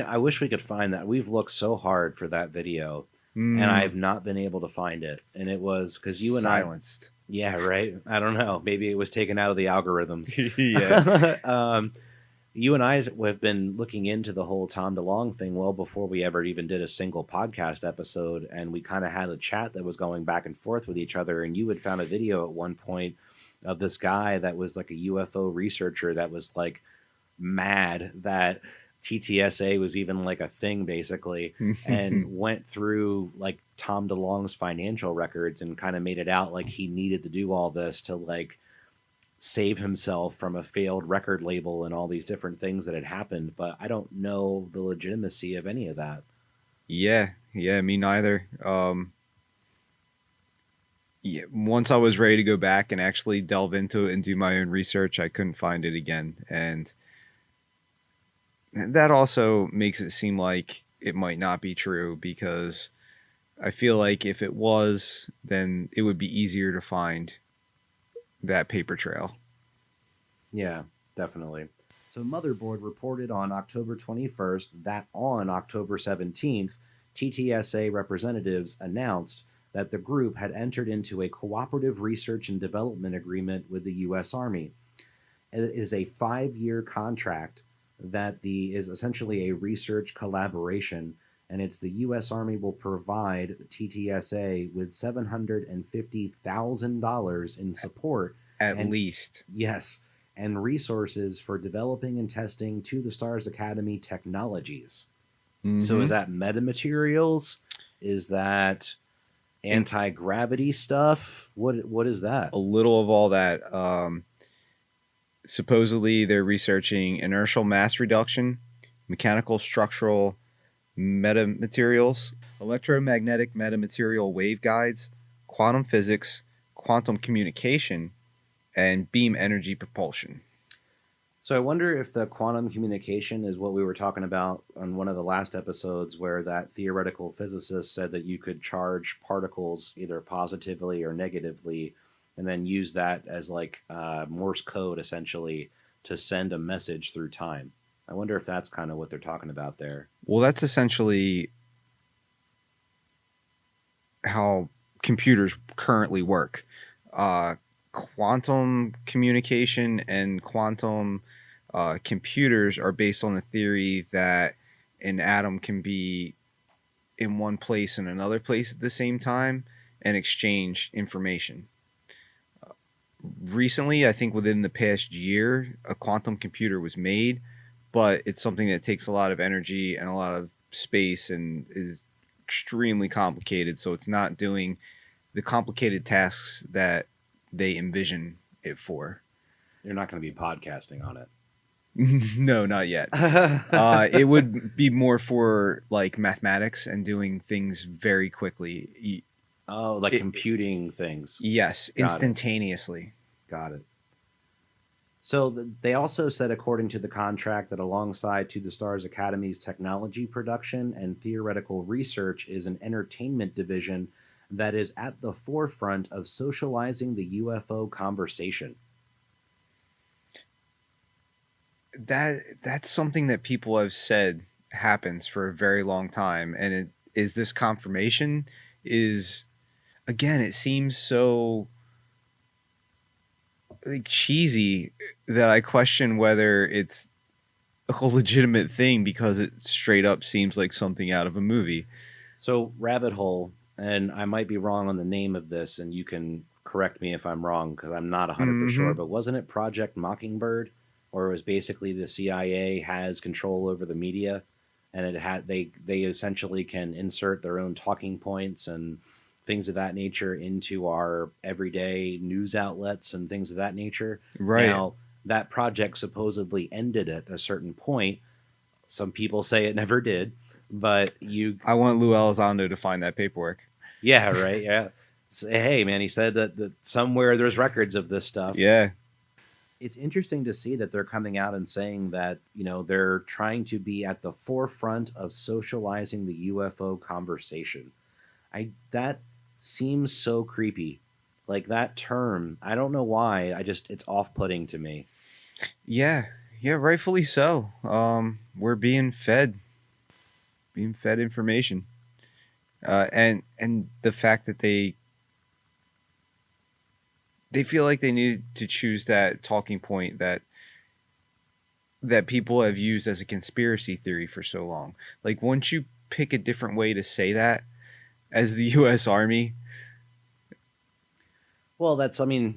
I wish we could find that. We've looked so hard for that video, and I've not been able to find it. And it was because you and silenced. Yeah, right. I don't know. Maybe it was taken out of the algorithms. Yeah. You and I have been looking into the whole Tom DeLonge thing well before we ever even did a single podcast episode, and we kind of had a chat that was going back and forth with each other. And you had found a video at one point of this guy that was like a UFO researcher that was like mad that TTSA was even like a thing basically, and went through like Tom DeLonge's financial records and kind of made it out like he needed to do all this to like save himself from a failed record label and all these different things that had happened. But I don't know the legitimacy of any of that. Yeah, yeah, me neither. Yeah, once I was ready to go back and actually delve into it and do my own research, I couldn't find it again. And that also makes it seem like it might not be true because I feel like if it was, then it would be easier to find that paper trail. Yeah, definitely. So, Motherboard reported on October 21st that on October 17th, TTSA representatives announced that the group had entered into a cooperative research and development agreement with the U.S. Army. It is a 5-year contract that is essentially a research collaboration, and it's the U.S. Army will provide TTSA with $750,000 in support At and least. yes, and resources for developing and testing To the Stars Academy technologies. So is Mm-hmm. that metamaterials? Is that anti-gravity stuff? What is that? A little of all that. Supposedly, they're researching inertial mass reduction, mechanical structural metamaterials, electromagnetic metamaterial waveguides, quantum physics, quantum communication, and beam energy propulsion. So I wonder if the quantum communication is what we were talking about on one of the last episodes where that theoretical physicist said that you could charge particles either positively or negatively and then use that as like Morse code essentially to send a message through time. I wonder if that's kind of what they're talking about there. Well, that's essentially how computers currently work. Uh, Quantum communication and quantum computers are based on the theory that an atom can be in one place and another place at the same time and exchange information. Recently, I think within the past year, a quantum computer was made, but it's something that takes a lot of energy and a lot of space and is extremely complicated. So it's not doing the complicated tasks that they envision it for. You're not going to be podcasting on it. No, not yet. It would be more for like mathematics and doing things very quickly. Oh, like computing things. Yes, Got it. instantaneously. Got it. So they also said, according to the contract, that alongside To the Stars Academy's technology production and theoretical research is an entertainment division that is at the forefront of socializing the UFO conversation. That's something that people have said happens for a very long time, and it is this confirmation is again. It seems so like cheesy that I question whether it's a legitimate thing because it straight up seems like something out of a movie. So, Rabbit Hole, and I might be wrong on the name of this, and you can correct me if I'm wrong because I'm not 100% sure, Mm-hmm. but wasn't it Project Mockingbird? Or it was basically the CIA has control over the media and they essentially can insert their own talking points and things of that nature into our everyday news outlets and things of that nature. Right. Now, that project supposedly ended at a certain point. Some people say it never did, but I want Lou Elizondo to find that paperwork. yeah, right, yeah. Hey, man, he said that somewhere there's records of this stuff. Yeah. It's interesting to see that they're coming out and saying that, they're trying to be at the forefront of socializing the UFO conversation. That seems so creepy. Like that term, I don't know why. It's off-putting to me. Yeah. Yeah, rightfully so. We're being fed information. And the fact that they feel like they need to choose that talking point that people have used as a conspiracy theory for so long. Like once you pick a different way to say that as the US Army. Well,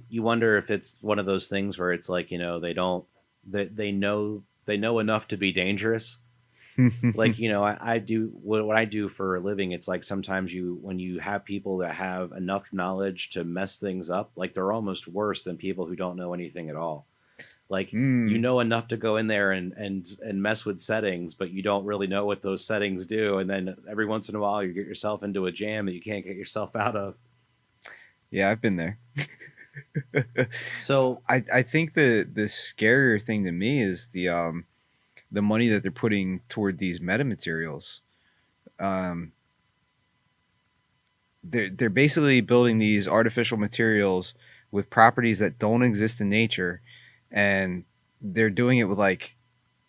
you wonder if it's one of those things where it's like, they don't they know enough to be dangerous, Like, I do what I do for a living. It's like sometimes when you have people that have enough knowledge to mess things up, like they're almost worse than people who don't know anything at all. Like, you Mm. know enough to go in there and mess with settings, but you don't really know what those settings do. And then every once in a while, you get yourself into a jam that you can't get yourself out of. Yeah, I've been there. So, I think the scarier thing to me is the money that they're putting toward these metamaterials. Um, they're basically building these artificial materials with properties that don't exist in nature, and they're doing it with like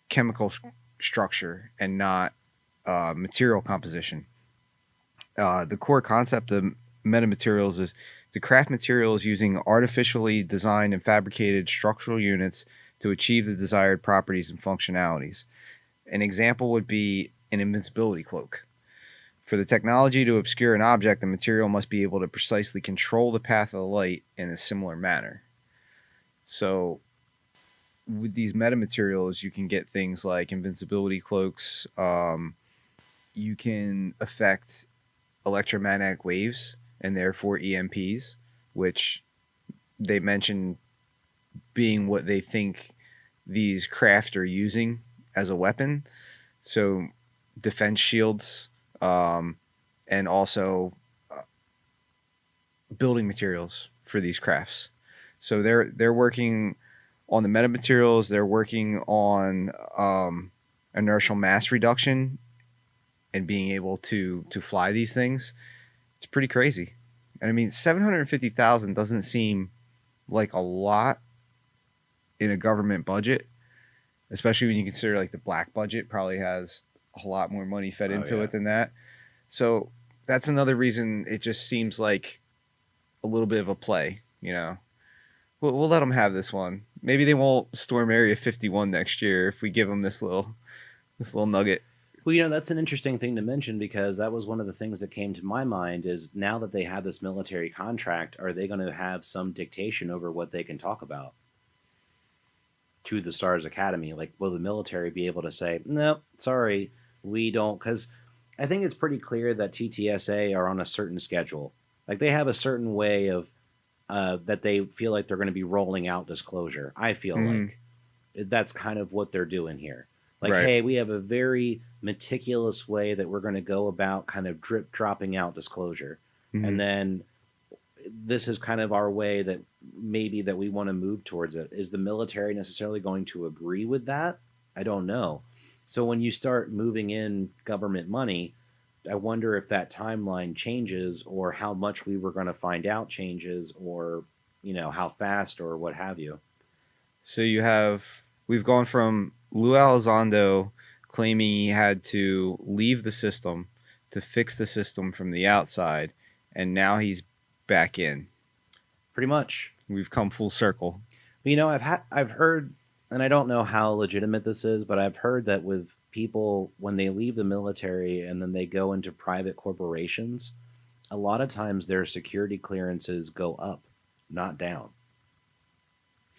chemical structure and not material composition. The core concept of metamaterials is to craft materials using artificially designed and fabricated structural units to achieve the desired properties and functionalities. An example would be an invincibility cloak. For the technology to obscure an object, the material must be able to precisely control the path of the light in a similar manner. So, with these metamaterials, you can get things like invincibility cloaks. You can affect electromagnetic waves and therefore EMPs, which they mention being what they think these craft are using as a weapon. So defense shields, and also uh, building materials for these crafts. So they're working on the metamaterials. They're working on inertial mass reduction and being able to fly these things. It's pretty crazy. And I mean, 750,000 doesn't seem like a lot in a government budget, especially when you consider like the black budget probably has a lot more money fed oh into yeah. it than that. So that's another reason it just seems like a little bit of a play, you know. We'll let them have this one. Maybe they won't storm Area 51 next year if we give them this little nugget. Well, that's an interesting thing to mention because that was one of the things that came to my mind is now that they have this military contract, are they going to have some dictation over what they can talk about to the Stars Academy? Like, will the military be able to say, nope, sorry, we don't? Because I think it's pretty clear that TTSA are on a certain schedule. Like, they have a certain way of that they feel like they're going to be rolling out disclosure. I feel Mm, like that's kind of what they're doing here. Like, right. hey, we have a very meticulous way that we're going to go about kind of drip dropping out disclosure. And Mm. then this is kind of our way that maybe that we want to move towards it. Is the military necessarily going to agree with that? I don't know. So when you start moving in government money, I wonder if that timeline changes or how much we were going to find out changes or, how fast or what have you. So we've gone from Lou Elizondo claiming he had to leave the system to fix the system from the outside, and now he's back in. Pretty much. We've come full circle. I've heard, and I don't know how legitimate this is, but I've heard that with people when they leave the military and then they go into private corporations, a lot of times their security clearances go up, not down,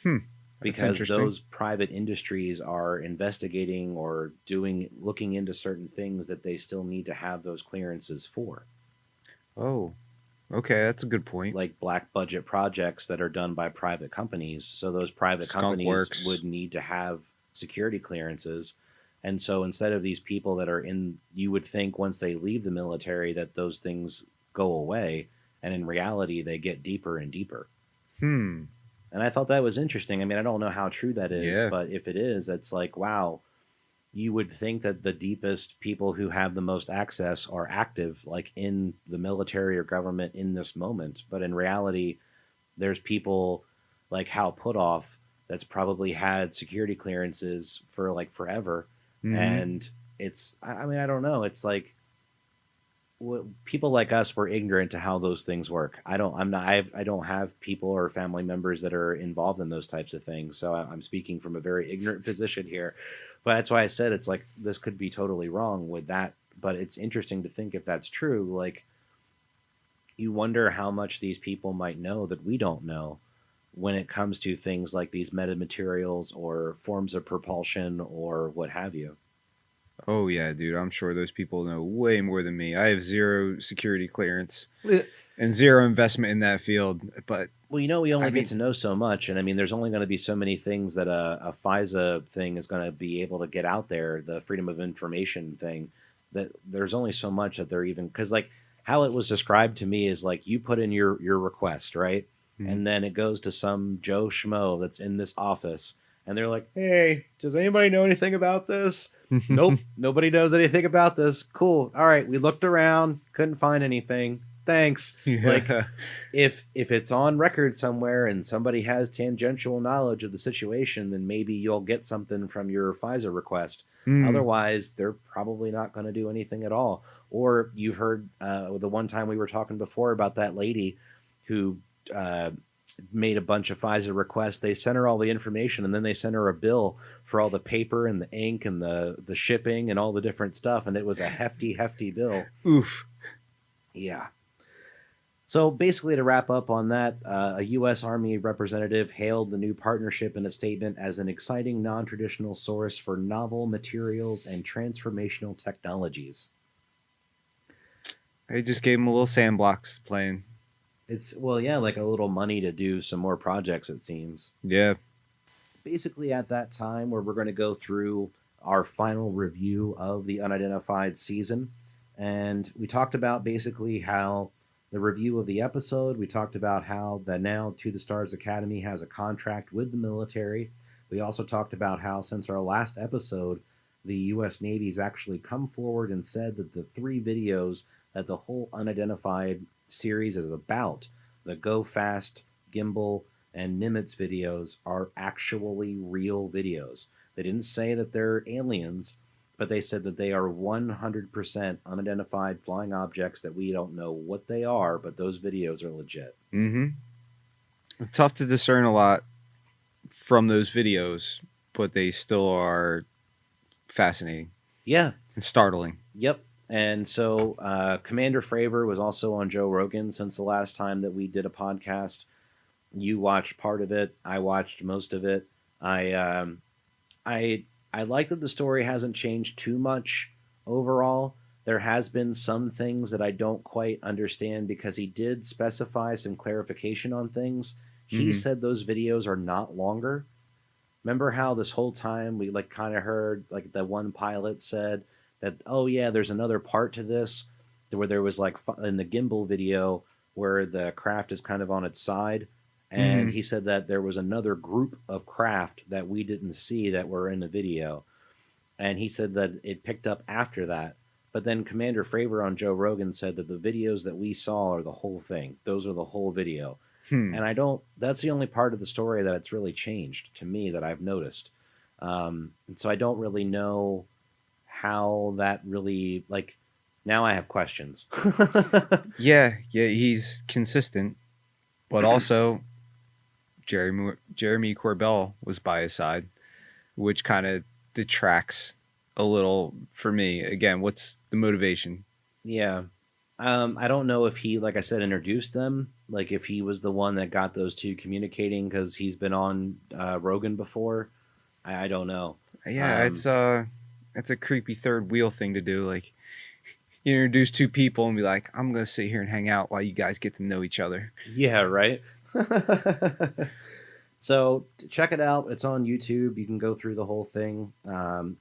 Hmm, that's because interesting. those private industries are investigating or looking into certain things that they still need to have those clearances for, Oh, okay, that's a good point. like black budget projects that are done by private companies. So those private Skunk companies works. would need to have security clearances. And so instead of these people that are in, you would think once they leave the military that those things go away. And in reality, they get deeper and deeper. Hmm. And I thought that was interesting. I mean, I don't know how true that is, Yeah. but if it is, it's like, wow, you would think that the deepest people who have the most access are active, like in the military or government in this moment. But in reality, there's people like Hal Putoff that's probably had security clearances for like forever. Mm-hmm. And I mean, I don't know. It's like people like us were ignorant to how those things work. I don't have people or family members that are involved in those types of things. So I'm speaking from a very ignorant position here. But that's why I said it's like this could be totally wrong with that. But it's interesting to think if that's true. Like, you wonder how much these people might know that we don't know when it comes to things like these metamaterials or forms of propulsion or what have you. Oh yeah, dude. I'm sure those people know way more than me. I have zero security clearance and zero investment in that field. But Well, we I only get mean, to know so much, and I mean, there's only going to be so many things that a FISA thing is going to be able to get out there, the Freedom of Information thing. That there's only so much that they're even because like how it was described to me is like you put in your request, right, mhm. and then it goes to some Joe Schmo that's in this office, and they're like, "Hey, does anybody know anything about this?" Nope, nobody knows anything about this. Cool. All right, we looked around, couldn't find anything. Thanks. Like Yeah. if it's on record somewhere and somebody has tangential knowledge of the situation, then maybe you'll get something from your FISA request. Mm. Otherwise, they're probably not going to do anything at all. Or you've heard the one time we were talking before about that lady who uh, made a bunch of FISA requests. They sent her all the information and then they sent her a bill for all the paper and the ink and the shipping and all the different stuff. And it was a hefty, hefty bill. Oof. Yeah. So basically, to wrap up on that, a U.S. Army representative hailed the new partnership in a statement as an exciting non traditional source for novel materials and transformational technologies. I just gave him a little sandbox playing. It's, well, yeah, like a little money to do some more projects, it seems. Yeah. Basically, at that time, where we're going to go through our final review of the Unidentified season. And we talked about basically how the review of the episode, we talked about how the now To the Stars Academy has a contract with the military. We also talked about how since our last episode, the U.S. Navy's actually come forward and said that the three videos that the whole Unidentified series is about, the Go Fast, Gimbal, and Nimitz videos, are actually real videos. They didn't say that they're aliens, but they said that they are 100% unidentified flying objects that we don't know what they are, but those videos are legit. Mm-hmm. Tough to discern a lot from those videos, but they still are fascinating Yeah. and startling. Yep. And so Commander Fravor was also on Joe Rogan since the last time that we did a podcast. You watched part of it. I watched most of it. I I I like that the story hasn't changed too much overall. There has been some things that I don't quite understand because he did specify some clarification on things. He Mm-hmm. said those videos are not longer. Remember how this whole time we like kind of heard like the one pilot said that, oh yeah, there's another part to this where there was like in the gimbal video where the craft is kind of on its side, and Mm-hmm. he said that there was another group of craft that we didn't see that were in the video, and he said that it picked up after that. But then Commander Fravor on Joe Rogan said that the videos that we saw are the whole thing. Those are the whole video. Hmm. And I don't, that's the only part of the story that it's really changed to me that I've noticed. And so I don't really know how that really, like, now I have questions. Yeah, yeah, he's consistent, but also Jeremy Corbell was by his side, which kind of detracts a little for me. Again, what's the motivation? Yeah. I don't know if he, like I said, introduced them, like if he was the one that got those two communicating because he's been on Rogan before. I don't know. Yeah, Um, it's a creepy third wheel thing to do. Like you introduce two people and be like, I'm gonna sit here and hang out while you guys get to know each other. yeah, right. So check it out. It's on YouTube. You can go through the whole thing.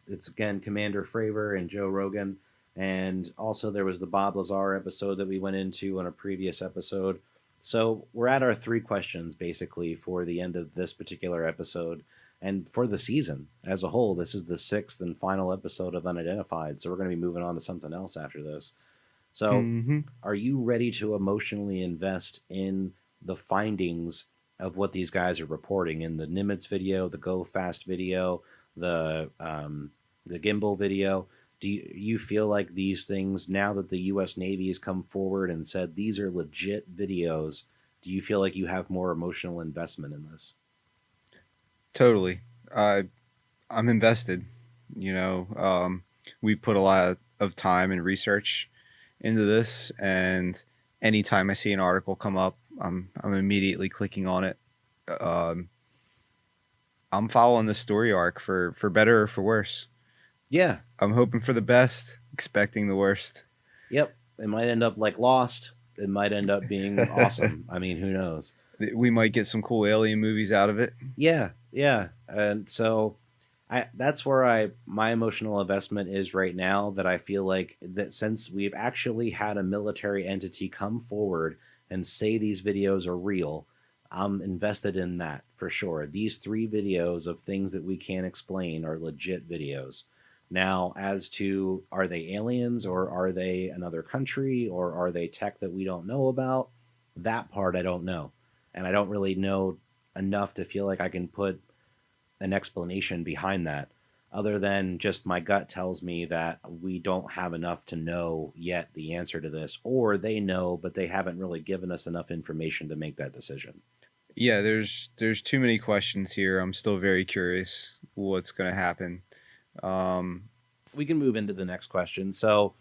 It's again Commander Fravor and Joe Rogan, and also there was the Bob Lazar episode that we went into on a previous episode. So we're at our three questions basically for the end of this particular episode, and for the season as a whole. This is the sixth and final episode of Unidentified. So we're going to be moving on to something else after this. So, Mm-hmm. are you ready to emotionally invest in the findings of what these guys are reporting in the Nimitz video, the Go Fast video, the Gimbal video? Do you feel like these things, now that the U.S. Navy has come forward and said these are legit videos, do you feel like you have more emotional investment in this? Totally. I'm invested. You know, we've put a lot of time and research into this, and anytime I see an article come up, I'm immediately clicking on it. Um, I'm following the story arc for better or for worse. Yeah. I'm hoping for the best, expecting the worst. Yep. It might end up like Lost. It might end up being awesome. I mean, who knows? We might get some cool alien movies out of it. Yeah. Yeah. And so that's where my emotional investment is right now, that I feel like that since we've actually had a military entity come forward and say these videos are real, I'm invested in that for sure. These three videos of things that we can't explain are legit videos. Now, as to are they aliens or are they another country or are they tech that we don't know about, that part I don't know. And I don't really know enough to feel like I can put an explanation behind that, other than just my gut tells me that we don't have enough to know yet the answer to this, or they know but they haven't really given us enough information to make that decision. Yeah, there's too many questions here. I'm still very curious what's going to happen. Um, We can move into the next question. So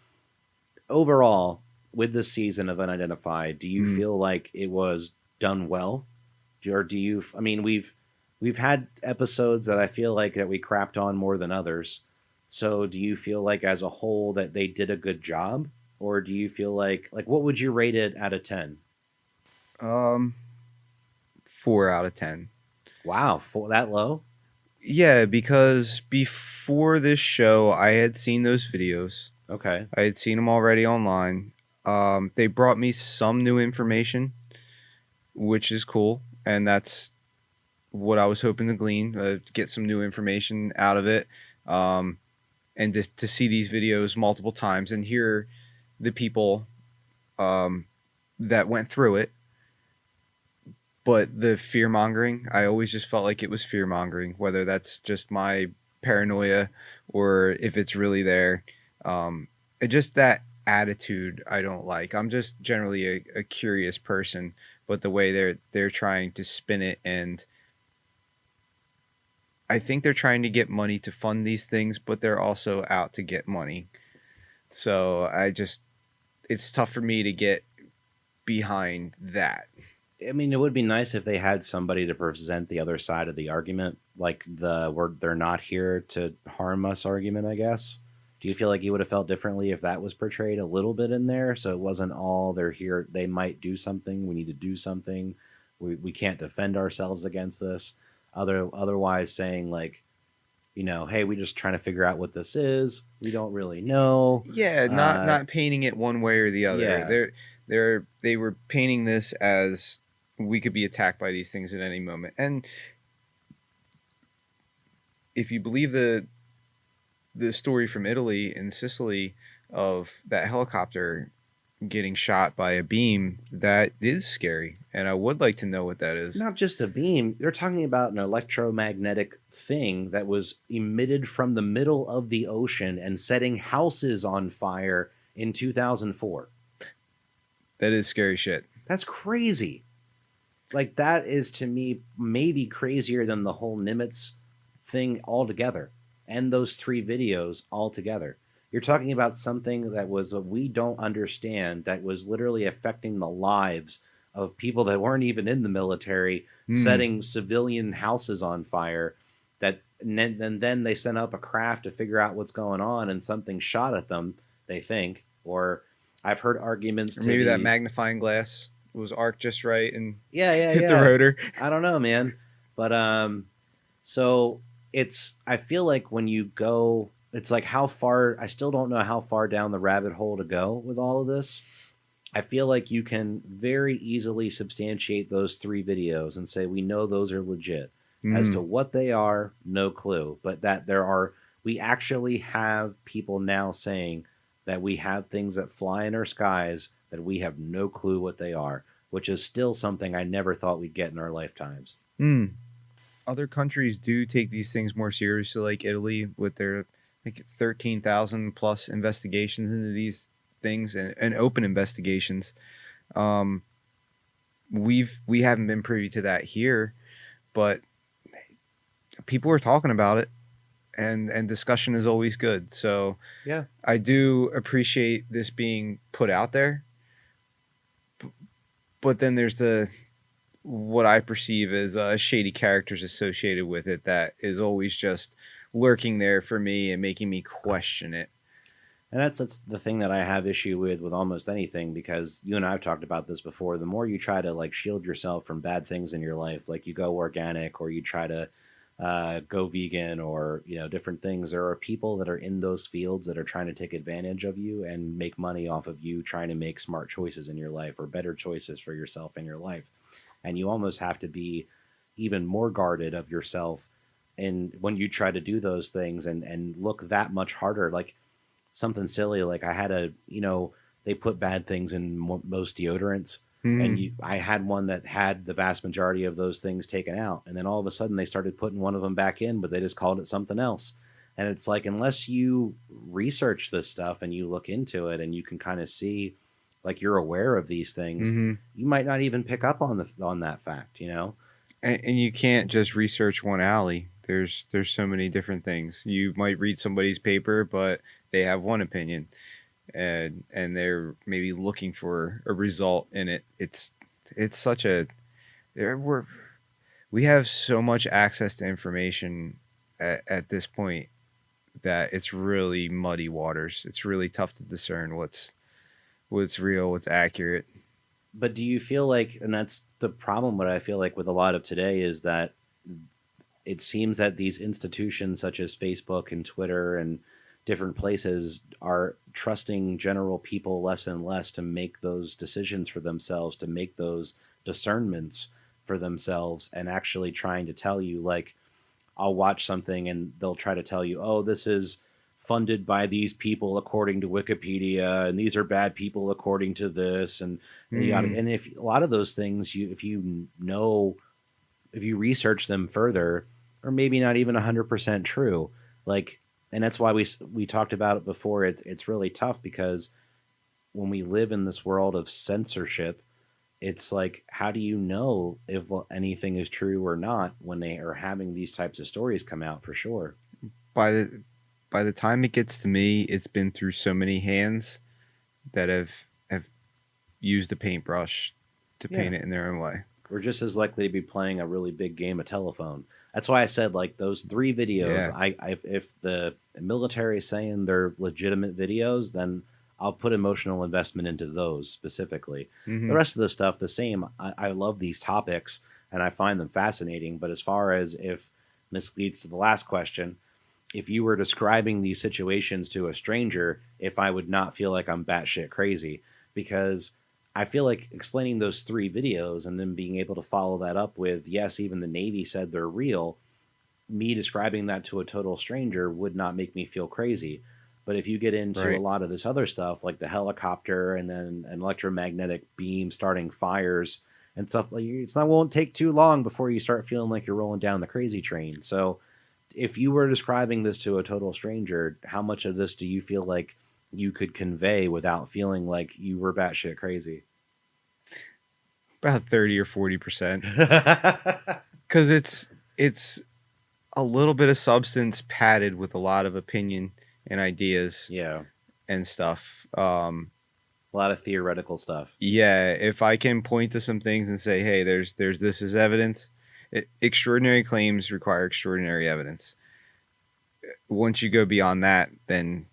overall, with this season of Unidentified, do you mm, feel like it was done well, or do you, I mean, we've had episodes that I feel like that we crapped on more than others. So do you feel like as a whole that they did a good job, or do you feel like what would you rate it out of 10? um, 4 out of 10. Wow, for that low? Yeah, because before this show, I had seen those videos. Okay. I had seen them already online. They brought me some new information, which is cool, and that's what I was hoping to glean, get some new information out of it, um, and to see these videos multiple times and hear the people um, that went through it. But the fear mongering, I always just felt like it was fear mongering, whether that's just my paranoia or if it's really there. It just that attitude I don't like. I'm just generally a curious person, but the way they're trying to spin it, and I think they're trying to get money to fund these things, but they're also out to get money. So it's tough for me to get behind that. I mean, it would be nice if they had somebody to present the other side of the argument, like the "we're they're not here to harm us" argument, I guess. Do you feel like you would have felt differently if that was portrayed a little bit in there, so it wasn't all they're here, they might do something, we need to do something, we can't defend ourselves against this, otherwise saying like, hey, we just trying to figure out what this is, we don't really know. Yeah, uh not painting it one way or the other. yeah. They were painting this as we could be attacked by these things at any moment. And if you believe the story from Italy and Sicily of that helicopter getting shot by a beam, that is scary. And I would like to know what that is. Not just a beam, they're talking about an electromagnetic thing that was emitted from the middle of the ocean and setting houses on fire in 2004. That is scary shit. That's crazy. Like, that is to me maybe crazier than the whole Nimitz thing altogether, and those three videos altogether. You're talking about something that was we don't understand, that was literally affecting the lives of people that weren't even in the military, Hmm. setting civilian houses on fire. That and then they sent up a craft to figure out what's going on, and something shot at them. They think, or I've heard arguments Or to maybe that the magnifying glass was arced just right and yeah, yeah, hit the yeah. rotor. I don't know, man. But so I feel like when you go, it's like how far, I still don't know how far down the rabbit hole to go with all of this. I feel like you can very easily substantiate those three videos and say we know those are legit. As to Hmm. what they are, no clue. But that we actually have people now saying that we have things that fly in our skies that we have no clue what they are, which is still something I never thought we'd get in our lifetimes. Hmm. Other countries do take these things more seriously, like Italy with their like 13,000 plus investigations into these things, and open investigations. Um, we haven't been privy to that here, but people are talking about it, and discussion is always good. So Yeah. I do appreciate this being put out there, but then there's the what I perceive as shady characters associated with it that is always just lurking there for me and making me question it. And that's the thing that I have issue with almost anything, because you and I have talked about this before. The more you try to like shield yourself from bad things in your life, like you go organic or you try to go vegan or different things, there are people that are in those fields that are trying to take advantage of you and make money off of you trying to make smart choices in your life or better choices for yourself in your life. And you almost have to be even more guarded of yourself and when you try to do those things and look that much harder. Like something silly, like I had they put bad things in most deodorants, and Mm. I had one that had the vast majority of those things taken out, and then all of a sudden they started putting one of them back in, but they just called it something else. And it's like, unless you research this stuff and you look into it and you can kind of see, like, you're aware of these things, Hmm. you might not even pick up on that fact. And you can't just research one alley. There's so many different things. You might read somebody's paper, but they have one opinion, and they're maybe looking for a result in it. It's such a we're we have so much access to information at this point that it's really muddy waters. It's really tough to discern what's real, what's accurate. But do you feel like, and that's the problem, what I feel like with a lot of today is that it seems that these institutions such as Facebook and Twitter and different places are trusting general people less and less to make those decisions for themselves, to make those discernments for themselves, and actually trying to tell you, like, I'll watch something and they'll try to tell you, oh, this is funded by these people according to Wikipedia, and these are bad people according to this, and you got Mm, and if a lot of those things, if you research them further, or maybe not even 100% true, like, and that's why we talked about it before. It's really tough because when we live in this world of censorship, it's like, how do you know if anything is true or not when they are having these types of stories come out? For sure. by the by the time it gets to me, it's been through so many hands that have used a paintbrush to Yeah, paint it in their own way. we're just as likely to be playing a really big game of telephone. That's why I said, like, those three videos. Yeah. If the military is saying they're legitimate videos, then I'll put emotional investment into those specifically. The Hmm. rest of the stuff, the same. I love these topics and I find them fascinating. But as far as, if this leads to the last question, if you were describing these situations to a stranger, if I would not feel like I'm batshit crazy, because I feel like explaining those three videos and then being able to follow that up with, yes, even the Navy said they're real, me describing that to a total stranger would not make me feel crazy. But if you get into a Right. lot of this other stuff, like the helicopter and then an electromagnetic beam starting fires and stuff, like, it's not won't take too long before you start feeling like you're rolling down the crazy train. So if you were describing this to a total stranger, how much of this do you feel like you could convey without feeling like you were batshit crazy? About 30 or 40%. Because it's a little bit of substance padded with a lot of opinion and ideas Yeah, and stuff. a lot of theoretical stuff. Yeah, if I can point to some things and say, hey, there's this as evidence. Extraordinary claims require extraordinary evidence. Once you go beyond that, then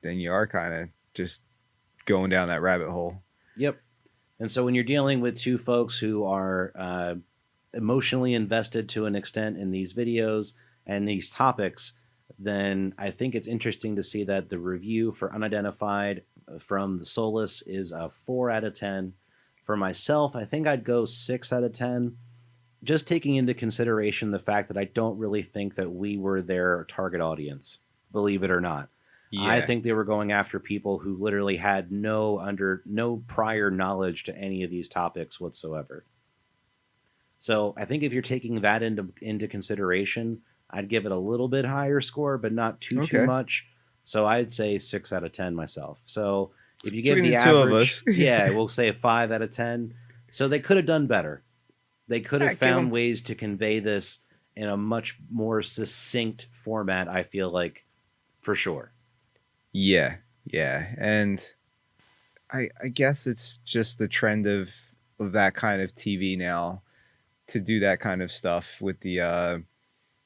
you are kind of just going down that rabbit hole. Yep. And so when you're dealing with two folks who are emotionally invested to an extent in these videos and these topics, then I think it's interesting to see that the review for Unidentified from the Solus is a 4 out of 10. For myself, I think I'd go 6 out of 10, just taking into consideration the fact that I don't really think that we were their target audience, believe it or not. I Yeah. think they were going after people who literally had no prior knowledge to any of these topics whatsoever. So I think if you're taking that into consideration, I'd give it a little bit higher score, but not too Okay. much. So I'd say 6 out of 10 myself. So if you give Between the the two of us, average, yeah, we'll say a 5 out of 10. So they could have done better. They could have I give found them. ways to convey this in a much more succinct format, I feel like, for sure. Yeah, yeah, and I guess it's just the trend of that kind of TV now to do that kind of stuff with the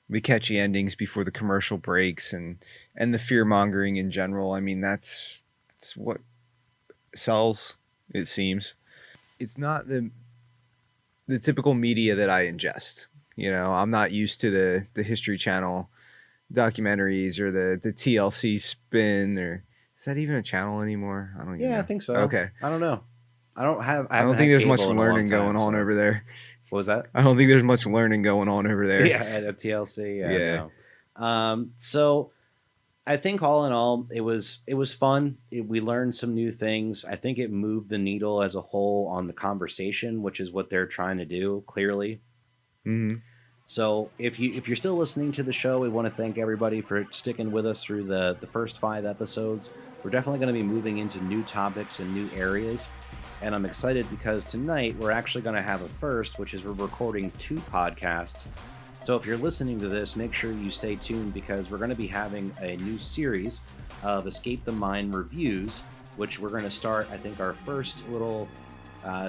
the catchy endings before the commercial breaks, and the fear mongering in general. I mean, that's what sells, it seems. It's not the typical media that I ingest. You know, I'm not used to the History Channel documentaries or the TLC spin, or is that even a channel anymore? I don't even Yeah, I know. think so. Okay. I don't know. I I haven't don't think had there's much cable in a long learning going time. on So over there. what was that? I don't think there's much learning going on over there. Yeah, at TLC. Yeah, Yeah. no. So I think all in all, it was fun. We learned some new things. I think it moved the needle as a whole on the conversation, which is what they're trying to do, clearly. Hmm. So if you're still listening to the show, we want to thank everybody for sticking with us through the first 5 episodes. We're definitely going to be moving into new topics and new areas. And I'm excited because tonight we're actually going to have a first, which is we're recording 2 podcasts. So if you're listening to this, make sure you stay tuned because we're going to be having a new series of Escape the Mind reviews, which we're going to start, I think, our first little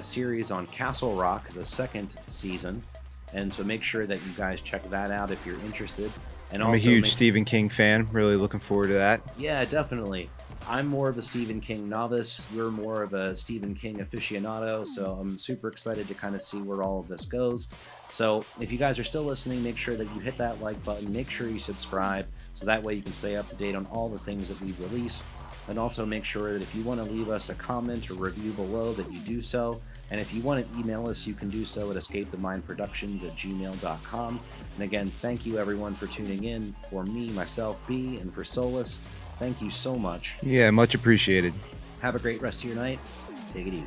series on Castle Rock, the 2nd season. And so make sure that you guys check that out if you're interested. And I'm also a huge Stephen King fan. Really looking forward to that. Yeah, definitely. I'm more of a Stephen King novice. You're more of a Stephen King aficionado. So I'm super excited to kind of see where all of this goes. So if you guys are still listening, make sure that you hit that like button. Make sure you subscribe so that way you can stay up to date on all the things that we release. And also make sure that if you want to leave us a comment or review below, that you do so. And if you want to email us, you can do so at escapethemindproductions@gmail.com. And again, thank you everyone for tuning in. For me, myself, B, and for Solus, thank you so much. Yeah, much appreciated. Have a great rest of your night. Take it easy.